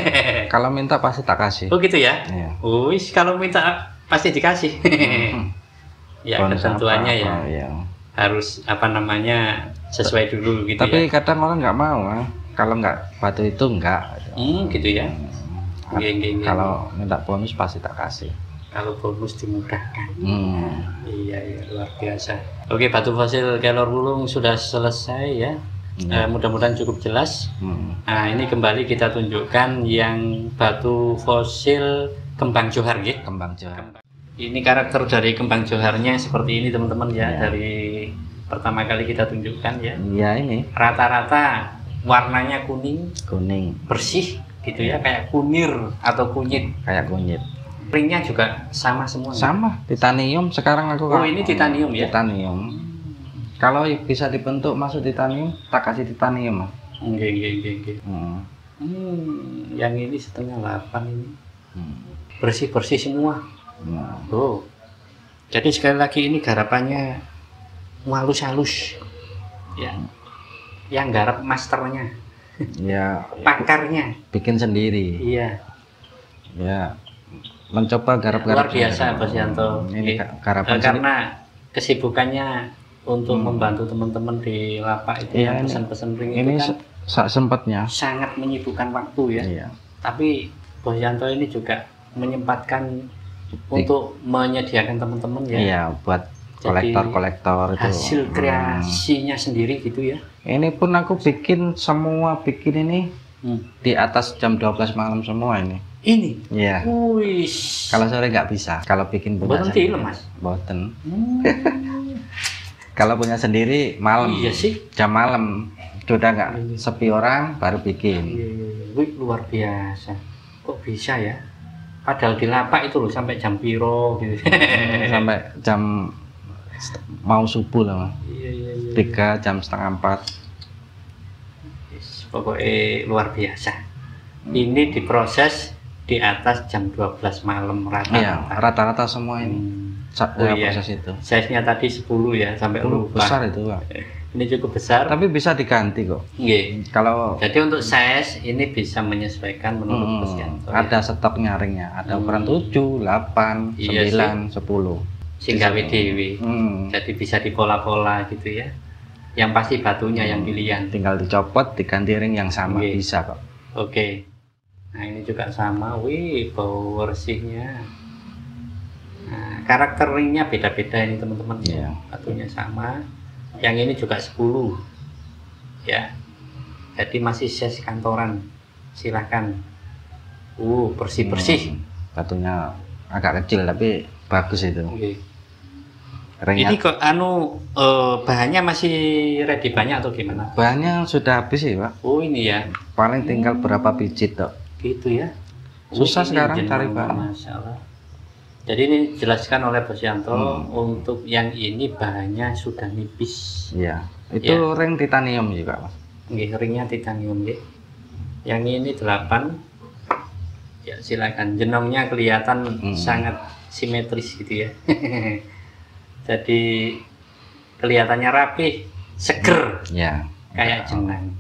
Kalau minta pasti tak kasih. Oh gitu ya? Iya. Wis, kalau minta pasti dikasih. Ya, ketentuannya ya. Harus sesuai dulu gitu. Tapi kadang orang nggak mau, kalau nggak batu itu nggak. Gitu ya. Kalau minta bonus pasti tak kasih. Kalau bonus dimudahkan. Iya, luar biasa. Oke, batu fosil Kelor Wulung sudah selesai ya. Mudah-mudahan cukup jelas. Nah, ini kembali kita tunjukkan yang batu fosil kembang johar, ya. Kembang johar. Ini karakter dari kembang joharnya seperti ini teman-teman ya. Dari pertama kali kita tunjukkan ya. Iya, ini Rata-rata warnanya kuning, bersih gitu ya, kayak kunir atau kunyit. Kayak kunyit. Ringnya juga sama semua. Sama, titanium sekarang aku. Oh, ini titanium ya. Titanium. Kalau bisa dibentuk masuk titanium, tak kasih titanium. Oke. Yang ini setengah 8 ini. Bersih-bersih semua. Oh. Jadi sekali lagi ini garapannya halus-halus. Ya. Yang garap masternya. Ya, pakarnya. Bikin sendiri. Iya. Ya. Mencoba garap-garap luar biasa Bos Yanto. Ini garapan karena kesibukannya untuk membantu teman-teman di lapak itu yang pesan-pesan ring ini itu kan sempatnya sangat menyibukkan waktu ya. Iya. Tapi Bos Yanto ini juga menyempatkan untuk menyediakan teman-teman ya. Iya, buat kolektor-kolektor itu. Hasil kreasinya sendiri gitu ya. Ini pun aku bikin ini di atas jam 12 malam semua ini. Ini? Iya. Wih. Kalau sore nggak bisa. Kalau bikin punya sendiri, Mas? Boten. Kalau punya sendiri malam. Iya sih. Jam malam. Sudah nggak sepi orang baru bikin. Iya. Wih, luar biasa. Kok bisa ya? Padahal di lapak itu loh sampai jam piro gitu. Sampai jam mau subuh lah, Mas. Iya. 3 jam setengah 4. Pokoknya luar biasa. Ini diproses di atas jam 12 malam rata-rata. Iya, rata-rata semua ini. Proses itu. Size-nya tadi 10 ya, sampai lupa. Besar itu, Pak. Ini cukup besar. Tapi bisa diganti kok. Iya. Kalau jadi untuk size ini bisa menyesuaikan menurut Bos Yanto. Ada stok nyaringnya, ada ukuran 7, 8, 9, 10. Sehingga WDW. Jadi bisa dipola-pola gitu ya. Yang pasti batunya yang pilihan. Tinggal dicopot, diganti ring yang sama bisa kok. Oke. Nah, ini juga sama. Wih, bau bersihnya. Nah, karakter ringnya beda-beda ini teman-teman. Iya. Batunya sama. Yang ini juga 10. Ya. Jadi masih size kantoran. Silahkan. Bersih-bersih. Batunya agak kecil tapi bagus itu. Oke. Ringnya. Ini kok bahannya masih ready banyak atau gimana? Bahannya sudah habis sih, Pak. Oh, ini ya. Paling tinggal berapa biji tok. Gitu ya. Susah sekarang cari bahan. Masya Allah. Jadi ini dijelaskan oleh Bos Yanto untuk yang ini bahannya sudah nipis. Iya. Itu ring titanium juga, Mas. Ringnya titanium ya. Yang ini 8. Ya, silakan. Jenongnya kelihatan sangat simetris gitu ya. Jadi kelihatannya rapih, seger. Ya. Kayak jenang.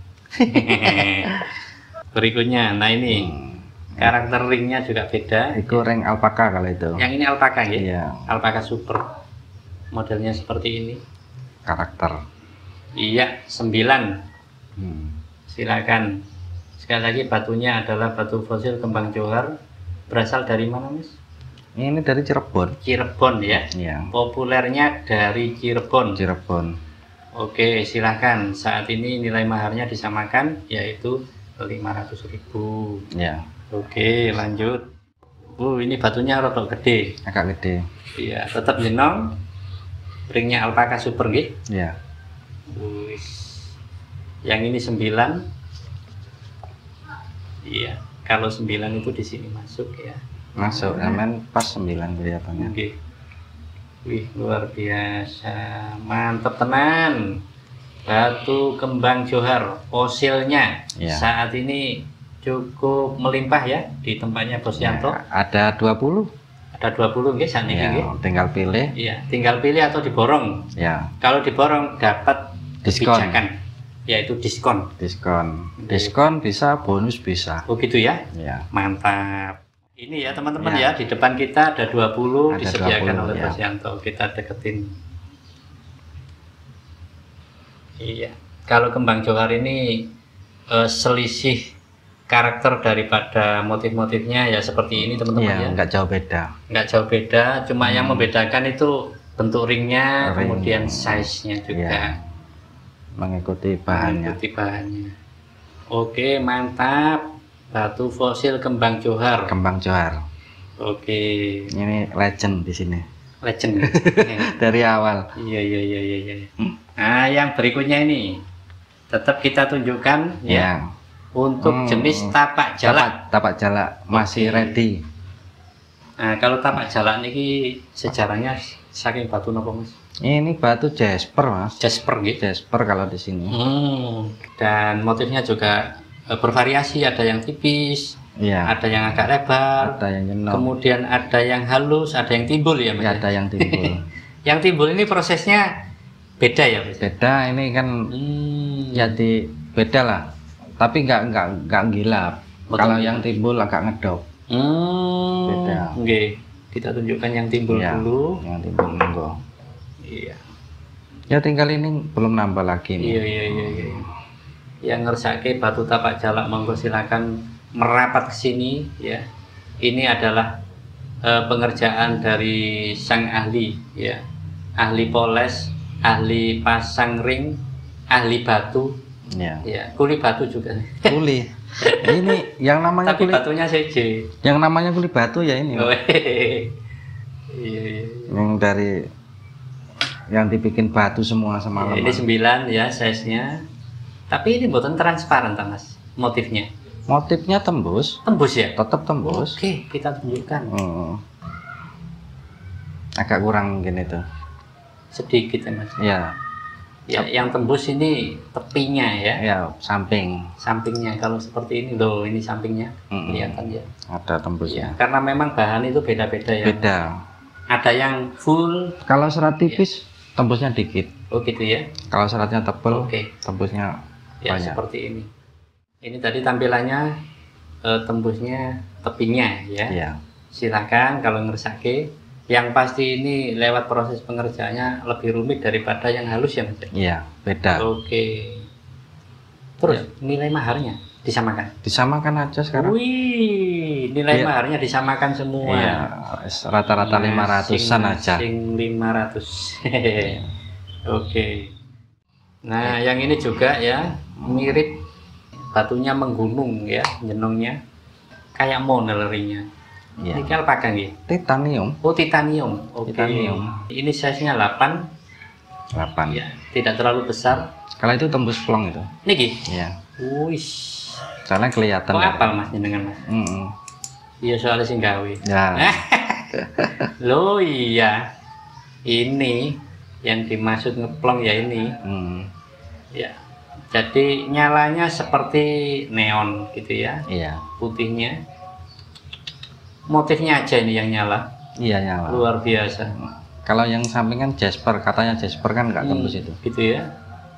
Berikutnya, nah ini karakter ringnya juga beda. Itu ring alpaka kalau itu. Yang ini alpaka ya? Iya. Alpaka super. Modelnya seperti ini. Karakter. Iya, 9. Silakan. Sekali lagi batunya adalah batu fosil kembang johar. Berasal dari mana, Mas? Ini dari Cirebon. Cirebon ya? Iya. Populernya dari Cirebon. Cirebon. Oke, silakan. Saat ini nilai maharnya disamakan, yaitu 500.000. Ya. Oke, lanjut. Ini batunya rodok gede. Agak gede. Iya, tetap jenong. Ringnya alpaka super nggih. Iya. Yang ini 9. Iya, kalau 9 itu di sini masuk ya. Masuk, aman pas 9 kelihatannya. Oke. Wih, luar biasa. Mantep tenan. Batu kembang johar fosilnya saat ini cukup melimpah ya di tempatnya Bos Yanto. Ada 20. Ada 20 nggih saat ini. Tinggal pilih. Iya, tinggal pilih atau diborong. Ya. Kalau diborong dapat diskon. Yaitu diskon. Diskon bisa, bonus bisa. Oh gitu ya? Ya. Mantap. Ini ya teman-teman ya, di depan kita ada 20 ada disediakan 20, oleh Bos Yanto. Kita deketin. Iya. Kalau kembang johar ini selisih karakter daripada motif-motifnya ya seperti ini teman-teman Iya, ya. nggak jauh beda. Nggak jauh beda, cuma yang membedakan itu bentuk ringnya, Ring. kemudian size-nya juga. Iya. Mengikuti bahannya. Mengikuti bahannya. Oke, mantap. Batu fosil kembang johar. Kembang johar. Oke. Ini legend di sini. Legend. Dari awal. Iya. Nah, yang berikutnya ini tetap kita tunjukkan ya Ya. untuk jenis tapak jalak. Tapak jalak masih Oke. ready. Nah, kalau tapak jalak ini sejarahnya saking batu nopo Mas? Ini batu jasper, Mas. Jasper gitu. Jasper kalau di sini. Dan motifnya juga bervariasi, ada yang tipis, Iya. ada yang agak lebar, Ada yang nyenok. kemudian ada yang halus, ada yang timbul ya Mas. Ya, ada yang timbul. Yang timbul ini prosesnya beda ya Mas. Beda ini kan jadi beda lah. Tapi nggak gila. Betul. Kalau yang timbul agak ngedok. Beda. Oke. Kita tunjukkan yang timbul Ya, dulu. yang timbul monggo. Iya. Ya tinggal ini belum nambah lagi nih. Iya. Yang ngersake batu tapak jalak monggo silakan merapat ke sini ya. Ini adalah pengerjaan dari sang ahli ya. Ahli poles, ahli pasang ring, ahli batu Ya. ya. Kuli batu juga. Kuli. Ini yang namanya Tapi kuli. batunya CJ. Yang namanya kuli batu ya ini. Oh, iya. Yang dari yang dibikin batu semua Ya, semalam. ini 9 ya size-nya. Tapi ini buatan transparan tak Mas motifnya. Motifnya tembus, Tembus ya? tetap tembus. Oke, kita tunjukkan. Agak kurang gini tuh. Sedikit ya Mas. Ya, Ya, yang tembus ini tepinya ya, ya samping sampingnya. Kalau seperti ini loh, ini sampingnya kelihatan ya. ada Ya, tembusnya. karena memang bahan itu beda-beda ya. Beda. Ada yang full, Kalau serat tipis tembusnya dikit. oh gitu ya. Kalau seratnya tebel, Oke. tembusnya Ya banyak. seperti ini. Ini tadi tampilannya tembusnya tepinya ya. Iya. Silakan kalau ngersake. Yang pasti ini lewat proses pengerjaannya lebih rumit daripada yang halus ya Mas. Iya, beda. Oke. Terus nilai maharnya disamakan. Disamakan aja sekarang. Wih, nilai Iya. maharnya disamakan semua. Iya, rata-rata 500-an aja. Masing 500. Oke. Nah, yang ini juga ya mirip batunya menggunung ya, jenongnya kayak monel ringnya. Iya. Ini alpaca nggih. Titanium Oh, titanium. Oke. Titanium. Ini size-nya 8 8. ya, tidak terlalu besar. Kalau itu tembus plong itu. Niki. Iya. Wih. Soalnya kelihatan. Kok kan? apal Mas jenengan Mas? Iya soalnya sing gawe. Ya. Loh iya. Ini yang dimaksud ngeplong ya ini. Ya. Jadi nyalanya seperti neon gitu ya. Iya. Putihnya. Motifnya aja ini yang nyala. Iya nyala. Luar biasa. Kalau yang samping kan jasper, katanya jasper kan nggak tembus itu. Gitu ya.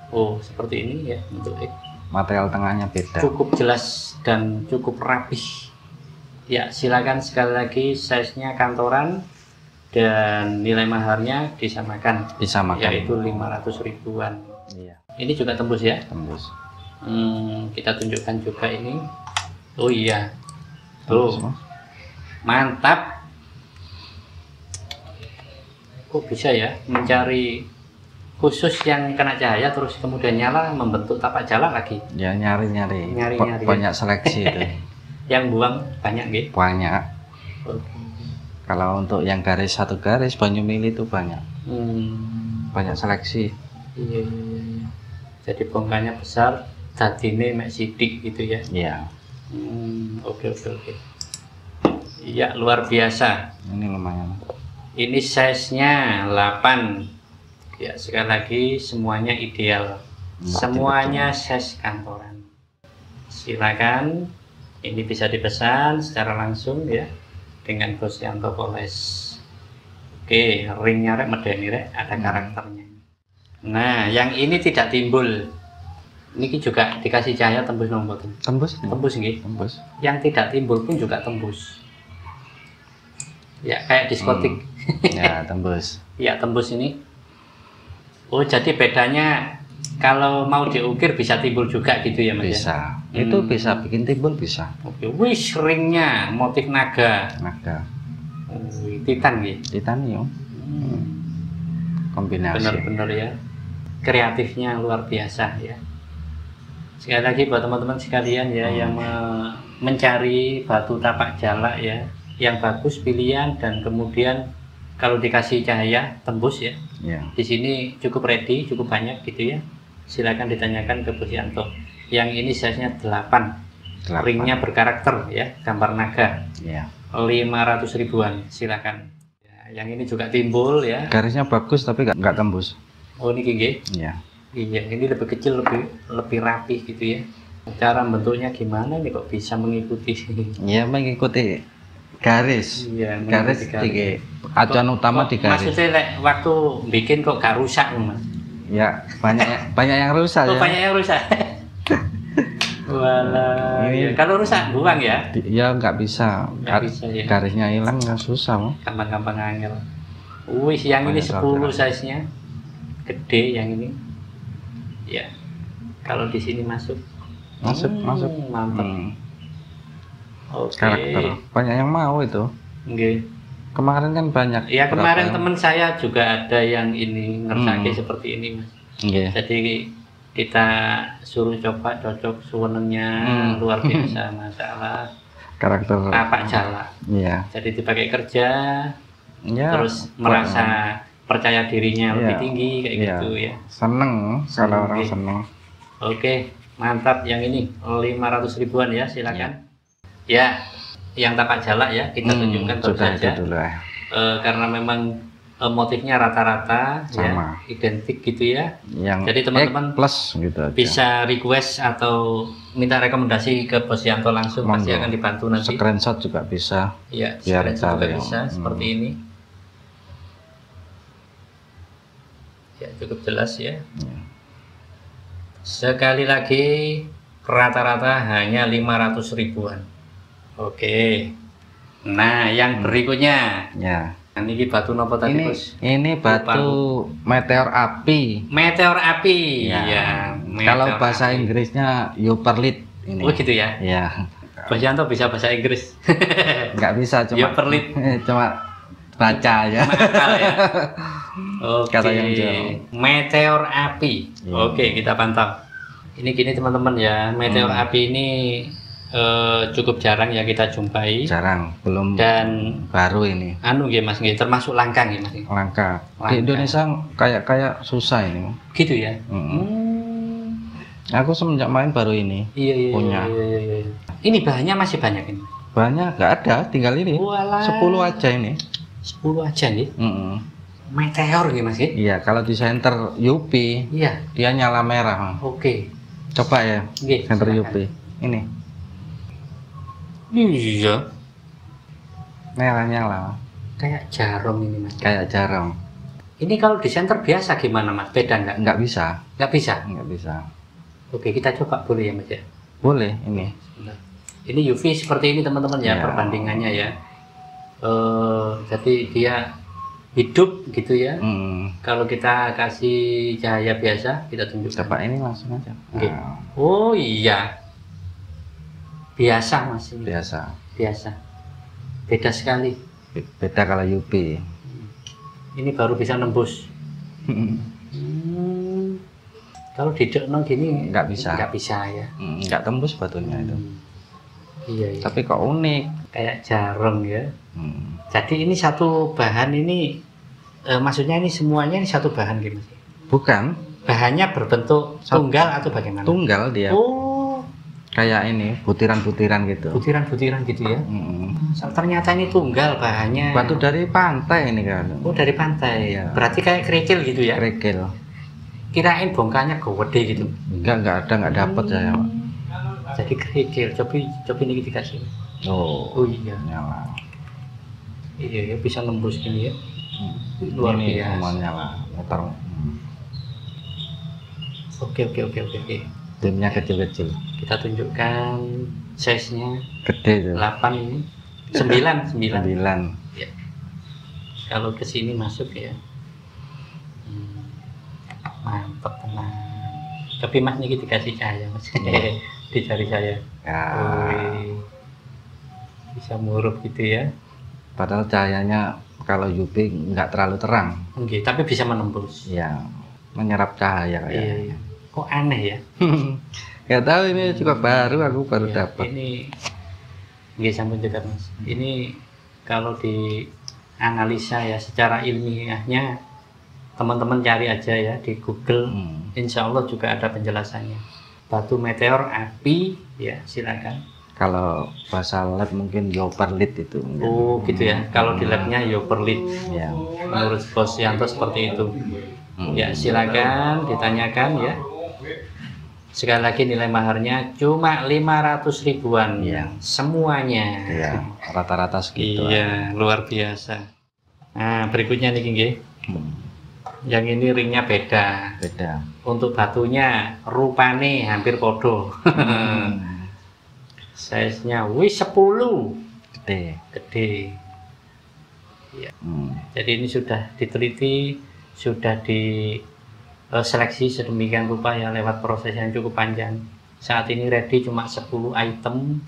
Oh, seperti ini ya bentuknya. Material tengahnya beda. Cukup jelas dan cukup rapih. Ya, silakan sekali lagi size-nya kantoran dan nilai maharnya disamakan. Disamakan. Yaitu 500 ribuan. Iya. Ini juga tembus ya. Tembus. Kita tunjukkan juga ini. Oh iya. Tembus, Tuh. Mas. Mantap. Kok bisa ya mencari khusus yang kena cahaya terus kemudian nyala membentuk tapak jalak lagi. Ya nyari-nyari. Nyari-nyari. Banyak seleksi itu. Yang buang banyak nggih. Banyak. Oke. Kalau untuk yang garis satu garis banyu mili itu banyak. Banyak seleksi. Iya. Jadi bongkahnya besar, dadine mek sidik gitu ya. Iya. Oke. Iya, luar biasa. Ini lumayan. Ini size-nya 8. Ya, sekali lagi semuanya ideal. Semuanya size kantoran. Silakan. Ini bisa dipesan secara langsung ya dengan Bos Yanto Poles. Oke, ringnya rek medeni rek, ada karakternya. Nah, yang ini tidak timbul. Ini juga dikasih cahaya tembus nomor. Tembus? Tembus nggih. Tembus. Yang tidak timbul pun juga tembus. Ya, kayak diskotik. Ya, tembus. Ya, tembus ini. Oh, jadi bedanya kalau mau diukir bisa timbul juga gitu ya Mas? Ya? Bisa. Itu bisa bikin timbul bisa. Oke, wih ringnya motif naga. Naga. Titan gitu. Titanium. Kombinasi. Benar-benar ya. Kreatifnya luar biasa ya. Sekali lagi buat teman-teman sekalian ya yang mencari batu tapak jalak ya, yang bagus pilihan dan kemudian kalau dikasih cahaya tembus ya. Ya. Di sini cukup ready, cukup banyak gitu ya. Silakan ditanyakan ke Bos Yanto. Yang ini size-nya 8. Ringnya berkarakter ya, gambar naga. Ya. 500 ribuan, silakan. Ya, yang ini juga timbul ya. Garisnya bagus tapi nggak tembus. Oh ini gigi? Iya. Iya, ini lebih kecil, lebih rapi gitu ya. Cara bentuknya gimana nih kok bisa mengikuti? Iya, mengikuti garis. Iya, Garis di acuan utama di garis. Maksudnya waktu bikin kok gak rusak, Mas? Ya, banyak yang rusak ya. Banyak yang rusak. Walah, Ini- ya. Kalau rusak buang ya? Ya nggak bisa. Nggak bisa, ya. Garisnya hilang nggak susah. Bang. Gampang-gampang angel. Wih, yang ini Banyak 10 sortiran. size-nya. Gede yang ini. Ya. Kalau di sini masuk. Masuk. Mantap. Oke. Karakter. Banyak yang mau itu. Oke. Kemarin kan banyak. Ya kemarin berapa- teman saya juga ada yang ini ngersake Hmm. seperti ini, Mas. Iya. Jadi kita suruh coba cocok suwenengnya luar biasa, masalah Karakter. tapak jalak. Iya. Jadi dipakai kerja, Ya. terus merasa percaya dirinya lebih Iya. tinggi kayak Iya. gitu ya. Seneng kalau orang Oke. seneng. Oke, mantap yang ini 500 ribuan ya, silakan. Ya, yang tapak jalak ya kita tunjukkan baru Sudah saja. itu dulu ya. Karena memang motifnya rata-rata Sama. ya, identik gitu ya. Yang Jadi teman-teman plus gitu aja. Bisa request atau minta rekomendasi ke Bos Yanto langsung, pasti Monggo. akan dibantu nanti. Screenshot juga bisa. Ya, biar screenshot juga cari. bisa seperti ini. Ya, cukup jelas ya. Ya. Sekali lagi rata-rata hanya 500 ribuan. Oke. Nah, yang berikutnya. Ya. Nah, ini batu nopo tadi, Bos? Ini batu meteor api. Meteor api. Ya. Ya, Kalau meteor bahasa api. Inggrisnya Euperlit ini. Oh gitu ya. Ya. Bos Yanto bisa bahasa Inggris. Nggak bisa cuma Euperlit. cuma baca aja. Mahal ya. Oke. Kata yang jauh. Meteor api. Ya. Oke, kita pantau. Ini gini teman-teman ya, meteor api ini cukup jarang ya kita jumpai. Jarang, belum Dan baru ini. anu nggih Mas, nggih termasuk langka nggih Mas. Langka. Langka. Di Indonesia kayak susah ini. Gitu ya. Aku semenjak main baru ini. Iya iya. Punya. Iya. Ini bahannya masih banyak ini. Banyak nggak ada, tinggal ini. Walah. 10 aja ini. 10 aja nih. Meteor nggih Mas. Iya, kalau di center Yupi Iya. dia nyala merah. Bang. Oke. Coba ya, Nggih. center silakan. Yupi. Ini Iya. merah nyala, Bang. Kayak jarum ini Mas. Kayak jarum. Ini kalau di center biasa gimana Mas? Beda nggak? Nggak bisa, Nggak bisa. nggak bisa. Oke, kita coba boleh ya Mas ya. Boleh ini. Sebentar. Ini UV seperti ini teman-teman ya, Ya. perbandingannya ya. Jadi dia hidup gitu ya. Kalau kita kasih cahaya biasa, kita tunjukkan. Coba ini langsung aja. Oke. Nah, Oh iya, biasa Mas ini. biasa. Biasa. Beda sekali. Beda kalau Yupi. Ini baru bisa nembus. Kalau didekno gini Nggak bisa. Nggak bisa ya. Nggak tembus batunya itu. Iya, iya. Tapi kok unik. Kayak jarum ya. Hmm. Jadi ini satu bahan ini, maksudnya ini semuanya ini satu bahan gitu. Bukan Bahannya berbentuk tunggal atau bagaimana? tunggal dia. Oh, Kayak ini butiran-butiran gitu. butiran-butiran gitu ya. Mm. Ternyata ini tunggal bahannya. Batu dari pantai ini kan. Oh, dari pantai. Iya. Berarti kayak kerikil gitu ya? Kerikil. Kirain bongkahnya gede gitu. Enggak ada, nggak dapet saya, Pak. Jadi kerikil. Coba ini dikasih. Oh, Oh iya. nyala. Iya ya, bisa nembus ini ya. Luar ini biasa. semua nyala. Mutar. Oke. Timnya kecil-kecil. Kita tunjukkan size-nya Gede tuh. 8 ini. 9. 9. Ya. Kalau ke sini masuk ya. Mantap tenang. Tapi Mas ini dikasih cahaya Mas. di jari saya. Ya. Wih. Bisa murup gitu ya. Padahal cahayanya kalau UV nggak terlalu terang. Oke, tapi bisa menembus. Ya, menyerap cahaya kayaknya. Iya. Kok aneh ya? Nggak tahu, ini juga baru, aku baru Iya, dapat. ini nggih sampun cegat Mas. Ini kalau di analisa ya secara ilmiahnya teman-teman cari aja ya di Google. Insya Allah juga ada penjelasannya. Batu meteor api ya, silakan. Kalau bahasa lab mungkin Yoperlit itu. Oh gitu ya. Kalau di labnya Yoperlit. Ya. Menurut Bos Yanto seperti itu. Ya silakan ditanyakan ya. Sekali lagi nilai maharnya cuma 500 ribuan. Ya. Semuanya. Iya, rata-rata segitu. Iya, luar biasa. Nah, berikutnya nih King. Yang ini ringnya beda. Beda. Untuk batunya rupane hampir podo. Size-nya wis 10. Gede. Gede. Ya. Jadi ini sudah diteliti, sudah diseleksi sedemikian rupa ya lewat proses yang cukup panjang. Saat ini ready cuma 10 item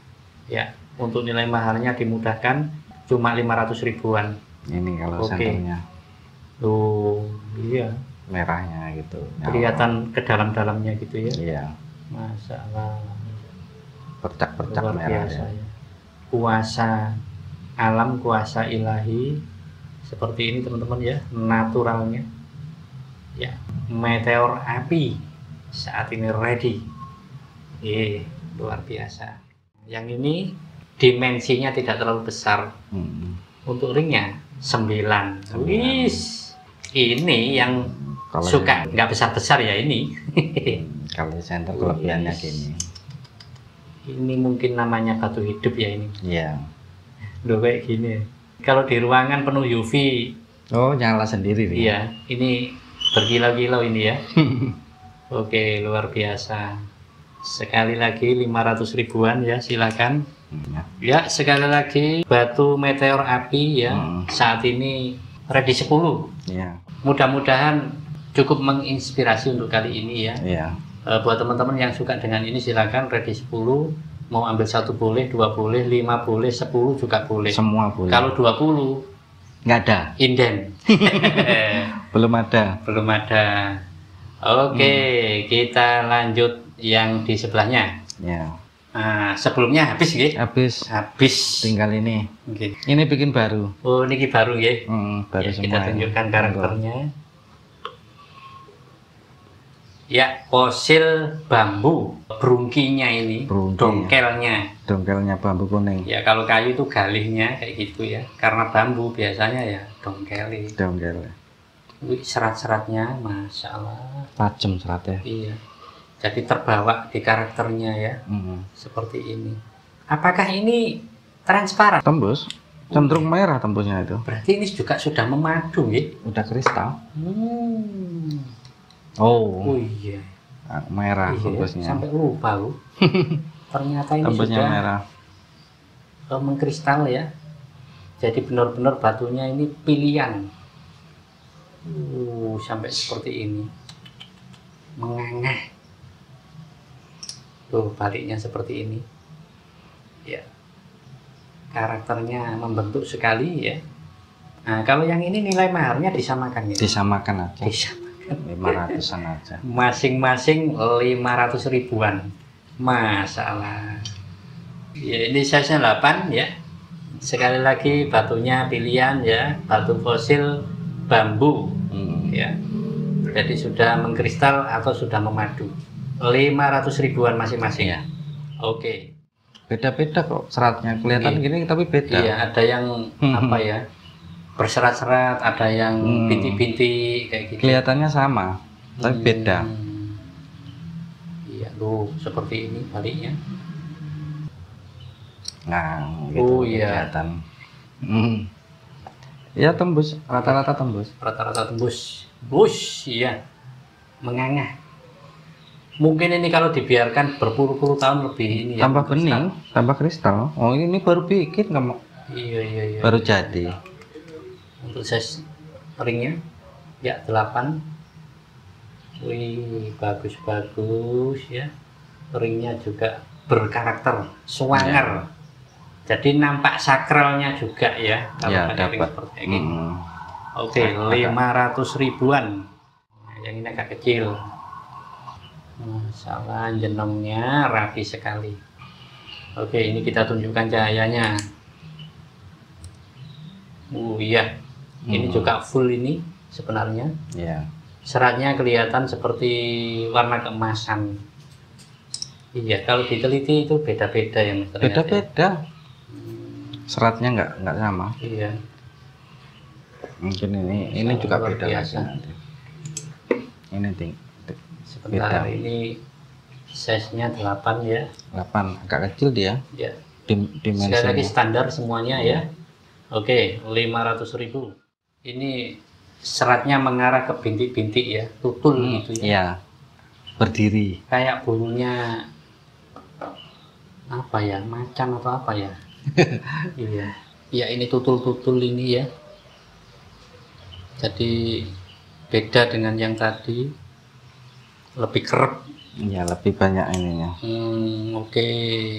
ya. Untuk nilai mahalnya dimudahkan cuma 500 ribuan. Ini kalau Oke. senternya Tuh, iya. merahnya gitu. Kelihatan ke dalam-dalamnya gitu ya. Iya, Masalah bercak-bercak luar merah biasa ya. ya. Kuasa alam, kuasa ilahi seperti ini teman-teman ya, naturalnya. Ya, meteor api saat ini ready. Luar biasa. Yang ini dimensinya tidak terlalu besar. Untuk ringnya 9. Wis, ini yang Kalau suka nggak besar-besar ya ini. Kalau di center kelebihannya gini. Ini mungkin namanya batu hidup ya ini. Iya. Loh kayak gini. Kalau di ruangan penuh UV, Oh, nyala sendiri nih. iya, ini berkilau-kilau ini ya. Oke, luar biasa. Sekali lagi 500 ribuan ya, silakan. Ya, sekali lagi batu meteor api ya. Saat ini ready 10. Iya. Mudah-mudahan cukup menginspirasi untuk kali ini ya. Iya. Buat teman-teman yang suka dengan ini silakan ready 10. Mau ambil 1 boleh, 2 boleh, 5 boleh, 10 juga boleh. Semua boleh. Kalau 20 nggak ada. inden. Belum ada. Belum ada. Oke, kita lanjut yang di sebelahnya. Ya. Nah, sebelumnya habis nggih? Habis. Tinggal ini. Oke. Ini bikin baru. Oh, niki baru nggih. Baru Ya, semua. kita tunjukkan karakternya. Ya, fosil bambu. Brungkinya ini, dongkelnya. Dongkelnya bambu kuning. Ya, kalau kayu itu galihnya kayak gitu ya. Karena bambu biasanya ya dongkeli. Dongkel. Wih, serat-seratnya, masya Allah. Tajam seratnya. Iya. Jadi terbawa di karakternya ya. Seperti ini. Apakah ini transparan? Tembus. Cenderung merah tembusnya itu. Berarti ini juga sudah memadu ya? Udah kristal. Oh iya. Merah Iya, tembusnya. sampai lupa lu. Ternyata ini tembusnya sudah merah. Mengkristal ya. Jadi benar-benar batunya ini pilihan. Sampai seperti ini. Mengangah. Tuh baliknya seperti ini. Ya. Karakternya membentuk sekali ya. Nah, kalau yang ini nilai maharnya disamakan ya? Disamakan aja. Disamakan. 500-an aja. Masing-masing 500 ribuan. Masalah. Ya, ini size-nya 8 ya. Sekali lagi batunya pilihan ya, batu fosil bambu. Ya. Jadi sudah mengkristal atau sudah memadu. 500 ribuan masing-masing ya. Oke. Beda-beda kok seratnya. Kelihatan gini tapi beda. Iya, ada yang apa ya? Berserat-serat, ada yang bintik-bintik kayak gitu. Kelihatannya sama, tapi beda. Iya, loh, seperti ini baliknya. Nah, gitu iya. kelihatan. Ya tembus, rata-rata tembus. Rata-rata tembus. Wush, iya. Mengangah. Mungkin ini kalau dibiarkan berpuluh-puluh tahun lebih ini ya. Tambah bening, tambah kristal. Oh, ini baru bikin kamu. Iya. Baru jadi. Untuk size ringnya ya 8. Wih, bagus-bagus ya. Ringnya juga berkarakter, swanger. Jadi nampak sakralnya juga ya kalau Ya, pakai ring dapat. seperti ini. Oke, 500 ribuan. Nah, yang ini agak kecil. Masalah jenongnya rapi sekali. Oke, ini kita tunjukkan cahayanya. Iya, ini juga full ini sebenarnya. Ya. Seratnya kelihatan seperti warna keemasan. Iya, kalau diteliti itu beda-beda yang ternyata. Beda-beda. Seratnya nggak sama. Iya. Mungkin ini juga Luar beda lagi biasa. nanti. Ini Sebentar, beda. ini size-nya 8 ya. 8 agak kecil dia. Ya. Sekali lagi Dimensinya. standar semuanya ya. Oke, 500.000. Ini seratnya mengarah ke bintik-bintik ya, tutul gitu ya. Iya. Berdiri. Kayak bunyinya apa ya, macan atau apa ya? Iya. Ya ini tutul-tutul ini ya. Jadi beda dengan yang tadi, lebih kerap. Ya, lebih banyak ininya. Oke,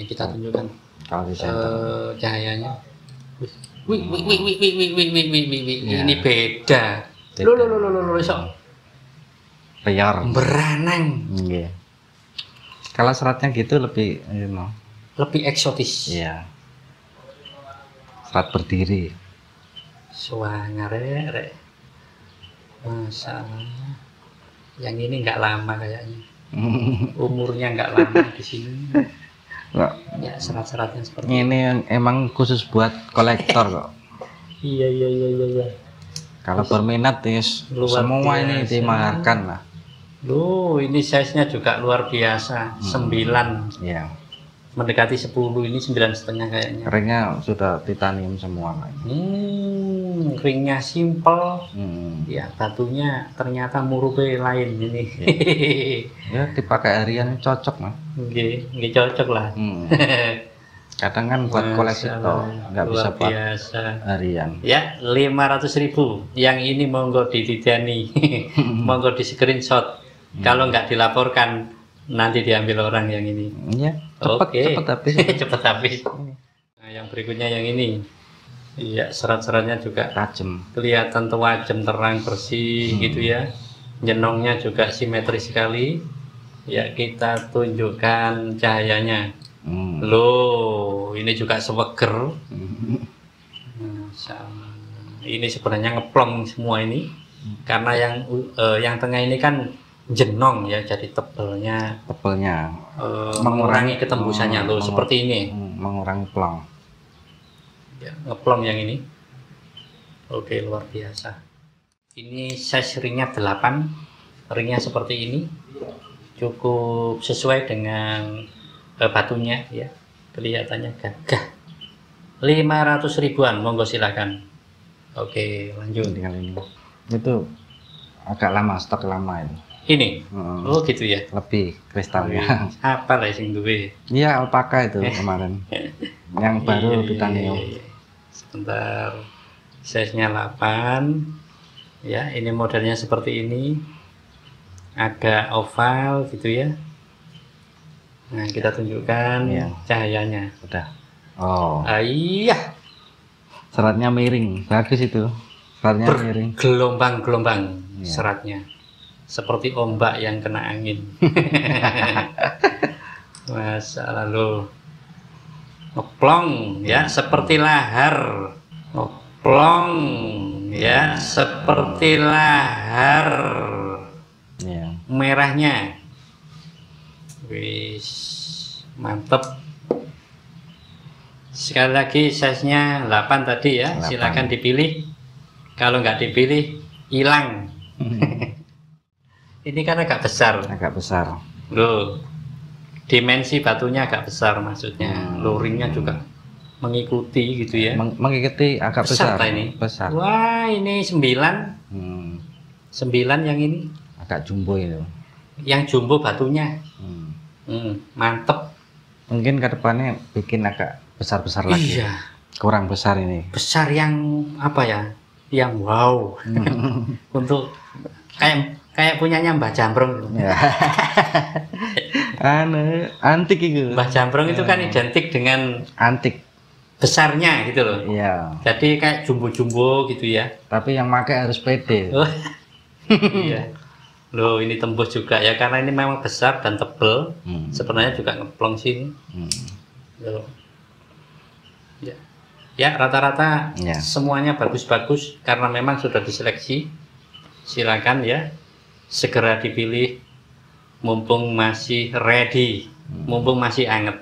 kita tunjukkan Kalau di center. cahayanya. Wih, wih, wih, wih, wih, wih, wih, wih, wih, wih, wih. Ya. Ini beda. Beda. Loh, sok Liar. beranang, Iya. Kalau seratnya gitu lebih lebih eksotis. iya. Serat berdiri. Swanger rek. Masalah. Yang ini nggak lama kayaknya. Umurnya nggak lama di sini. Kok Ya serat-seratnya seperti ini emang khusus buat kolektor kok. Iya. Kalau berminat Luar semua biasa. ini dimaharkan lah. Loh, ini size-nya juga luar biasa. 9 Iya. mendekati 10, ini 9,5 kayaknya. Ringnya sudah titanium semua. Ringnya simple. Hmm. Ya, batunya ternyata murupe lain ini. Ya dipakai harian cocok mah. Nggih cocok lah. Kadang kan buat koleksi toh, nggak bisa Luar buat biasa. harian. Ya, 500.000. Yang ini monggo dititani. Monggo di screenshot. Kalau nggak dilaporkan, nanti diambil orang yang ini. Iya, cepet Oke. cepet habis. Cepet habis. Nah, yang berikutnya yang ini. Iya, serat-seratnya juga Tajam. kelihatan tajam, terang, bersih gitu ya. Jenongnya juga simetris sekali. Ya, kita tunjukkan cahayanya. Loh, ini juga seweger. Ini sebenarnya ngeplong semua ini. Karena yang tengah ini kan jenong ya, jadi tebelnya mengurangi ketembusannya loh, seperti ini. Mengurangi plong. Ya, ngeplong yang ini. Oke, luar biasa. Ini size ringnya 8. Ringnya seperti ini. Cukup sesuai dengan batunya ya. Kelihatannya gagah. 500 ribuan, monggo silakan. Oke, lanjut. Tinggal ini. Itu agak lama, stok lama itu. Ini. Oh, gitu ya. Lebih kristalnya. Apa lah sing duwe? Iya, alpaka itu kemarin. Yang baru Iya. titanium. Sebentar. Size-nya 8. Ya, ini modelnya seperti ini. Agak oval gitu ya. Nah, kita tunjukkan Iya. cahayanya. Udah. Oh, Iya, seratnya miring. Bagus itu. Seratnya miring. gelombang-gelombang Iya. seratnya. Seperti ombak yang kena angin. Masa lalu ngeplong ya seperti lahar. Ngeplong ya seperti lahar. Iya. Merahnya. Wis mantep. Sekali lagi size-nya 8 tadi ya. 8. Silakan dipilih. Kalau nggak dipilih hilang. Ini kan agak besar. Agak besar. Loh, dimensi batunya agak besar maksudnya. Luringnya juga mengikuti gitu ya. Mengikuti agak besar. Besar ini. Besar. Wah, ini 9. 9 yang ini. Agak jumbo itu. Yang jumbo batunya. Mantep. Mungkin ke depannya bikin agak besar-besar lagi. Iya. Kurang besar ini. Besar yang apa ya? Yang wow. Untuk kayak punyanya Mbak Jambrong. Ya. Antik itu. Mbah Jambrong itu kan identik dengan Antik. besarnya gitu loh. Iya. Jadi kayak jumbo-jumbo gitu ya. Tapi yang pakai harus pede. Oh, iya. Loh, ini tembus juga ya karena ini memang besar dan tebel. Sebenarnya juga ngeplong sini. Loh. Ya. Ya, rata-rata Ya. semuanya bagus-bagus karena memang sudah diseleksi. Silakan ya. Segera dipilih mumpung masih ready, mumpung masih anget.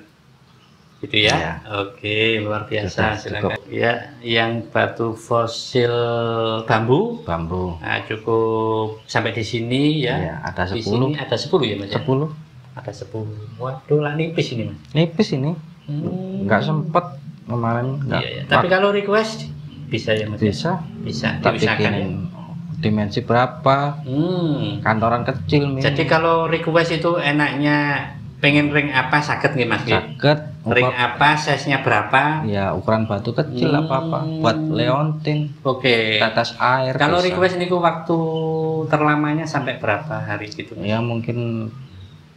Gitu ya. Ya. Oke, luar biasa. Sudah, Silakan. Ya, yang batu fosil bambu. Nah, cukup sampai di sini ya. Iya, ada Di 10. sini ada 10 ya, Mas. Ya? 10. Ada 10. Waduh, lah nipis ini, Mas. Nipis ini. Nggak sempet kemarin. Nggak. Iya, ya. Tapi kalau request bisa ya, Mas. Bisa. Bisa Tak diusahakan ya. bikinin dimensi berapa? Kantoran kecil nih. Jadi kalau request itu enaknya pengen ring apa sakit nggih, Mas? Sakit. Ring apa, size-nya berapa? Ya ukuran batu kecil apa-apa. Buat leontin. Oke. Tetes air. Kalau bisa. request niku waktu terlamanya sampai berapa hari gitu? Mas? Ya mungkin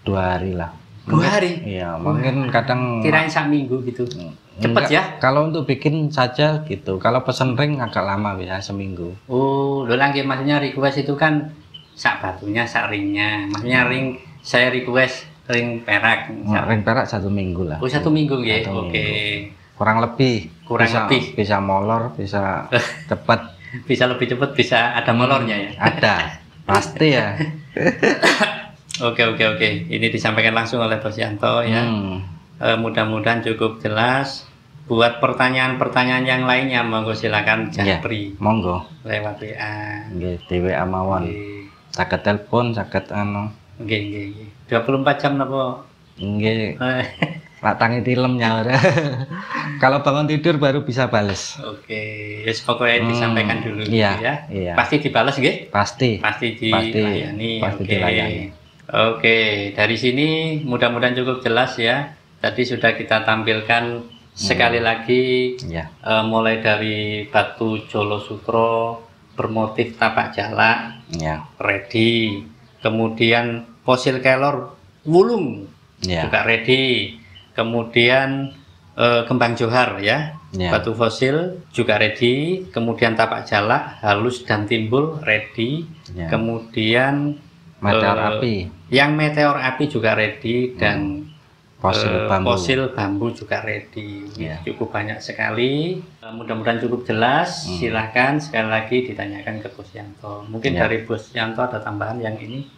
2 hari lah. 2 hari? Iya, mungkin kadang Kirain sak minggu gitu. Cepet enggak, ya? Kalau untuk bikin saja gitu. Kalau pesen ring agak lama, bisa seminggu. Oh, lho lagi maksudnya request itu kan sak batunya, sak ringnya. Maksudnya ring saya request ring perak. Ring perak 1 minggu lah. Oh, 1 minggu nggih. 1 Oke. Kurang lebih. Kurang bisa, lebih. Bisa molor, bisa cepat. Bisa lebih cepat, bisa ada molornya ya. Ada. Pasti ya. Oke. Ini disampaikan langsung oleh Bos Yanto ya. Mudah-mudahan cukup jelas. Buat pertanyaan-pertanyaan yang lainnya, monggo silakan japri. Monggo. Lewat WA. Nggih, di WA mawon. Saged telepon, saged anu. Nggih. 24 jam napa? Nggih. Lak tangi tilem nyaur. Kalau bangun tidur baru bisa bales. Oke, ya pokoknya disampaikan dulu iya, gitu ya. Iya. Pasti dibales nggih? Pasti Dilayani. Pasti Oke. dilayani. Oke, dari sini mudah-mudahan cukup jelas ya. Tadi sudah kita tampilkan sekali lagi Ya. mulai dari batu Jolo Sutro bermotif tapak jalak Ya. ready, kemudian fosil kelor wulung Ya. juga ready, kemudian kembang johar ya, Ya. batu fosil juga ready, kemudian tapak jalak halus dan timbul ready, Ya. kemudian Meteor api. yang meteor api juga ready dan Fosil bambu. bambu juga ready. Ya. Cukup banyak sekali. Mudah-mudahan cukup jelas. Silahkan sekali lagi ditanyakan ke Bos Yanto. Mungkin Ya. dari Bos Yanto ada tambahan yang ini?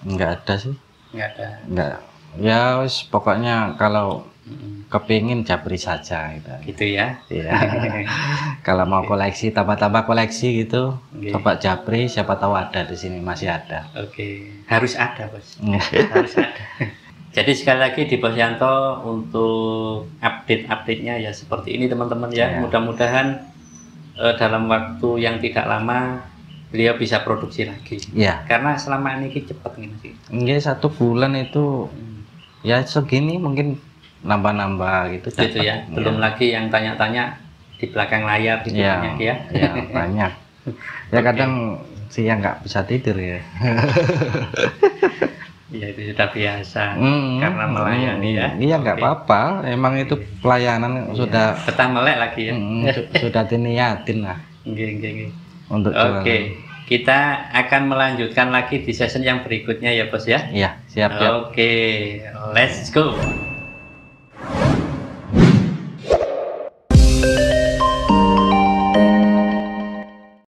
Enggak ada sih. Nggak ada. Enggak. Ya wis pokoknya kalau kepingin japri saja gitu. Gitu ya. Iya. Kalau mau koleksi, tambah-tambah koleksi gitu, Oke. coba japri, siapa tahu ada di sini, masih ada. Oke, harus ada Bos. Harus ada. Jadi sekali lagi di Bos Yanto untuk update-update-nya ya seperti ini teman-teman ya. Ya. Mudah-mudahan dalam waktu yang tidak lama beliau bisa produksi lagi. Iya. Karena selama ini cepet nih Mas. Enggak, 1 bulan itu ya segini mungkin nambah-nambah gitu. Gitu dapat. ya. Belum lagi yang tanya-tanya di belakang layar itu Iya. banyak ya. Iya, banyak. Ya kadang siang nggak bisa tidur ya. Ya itu sudah biasa karena melayani ya. Iya, nggak Oke. apa-apa. Emang itu pelayanan sudah Betah melek lagi ya. sudah diniatin lah Nggih. untuk Oke, jualan. kita akan melanjutkan lagi di session yang berikutnya ya Bos ya. Iya, siap. Oke, let's go.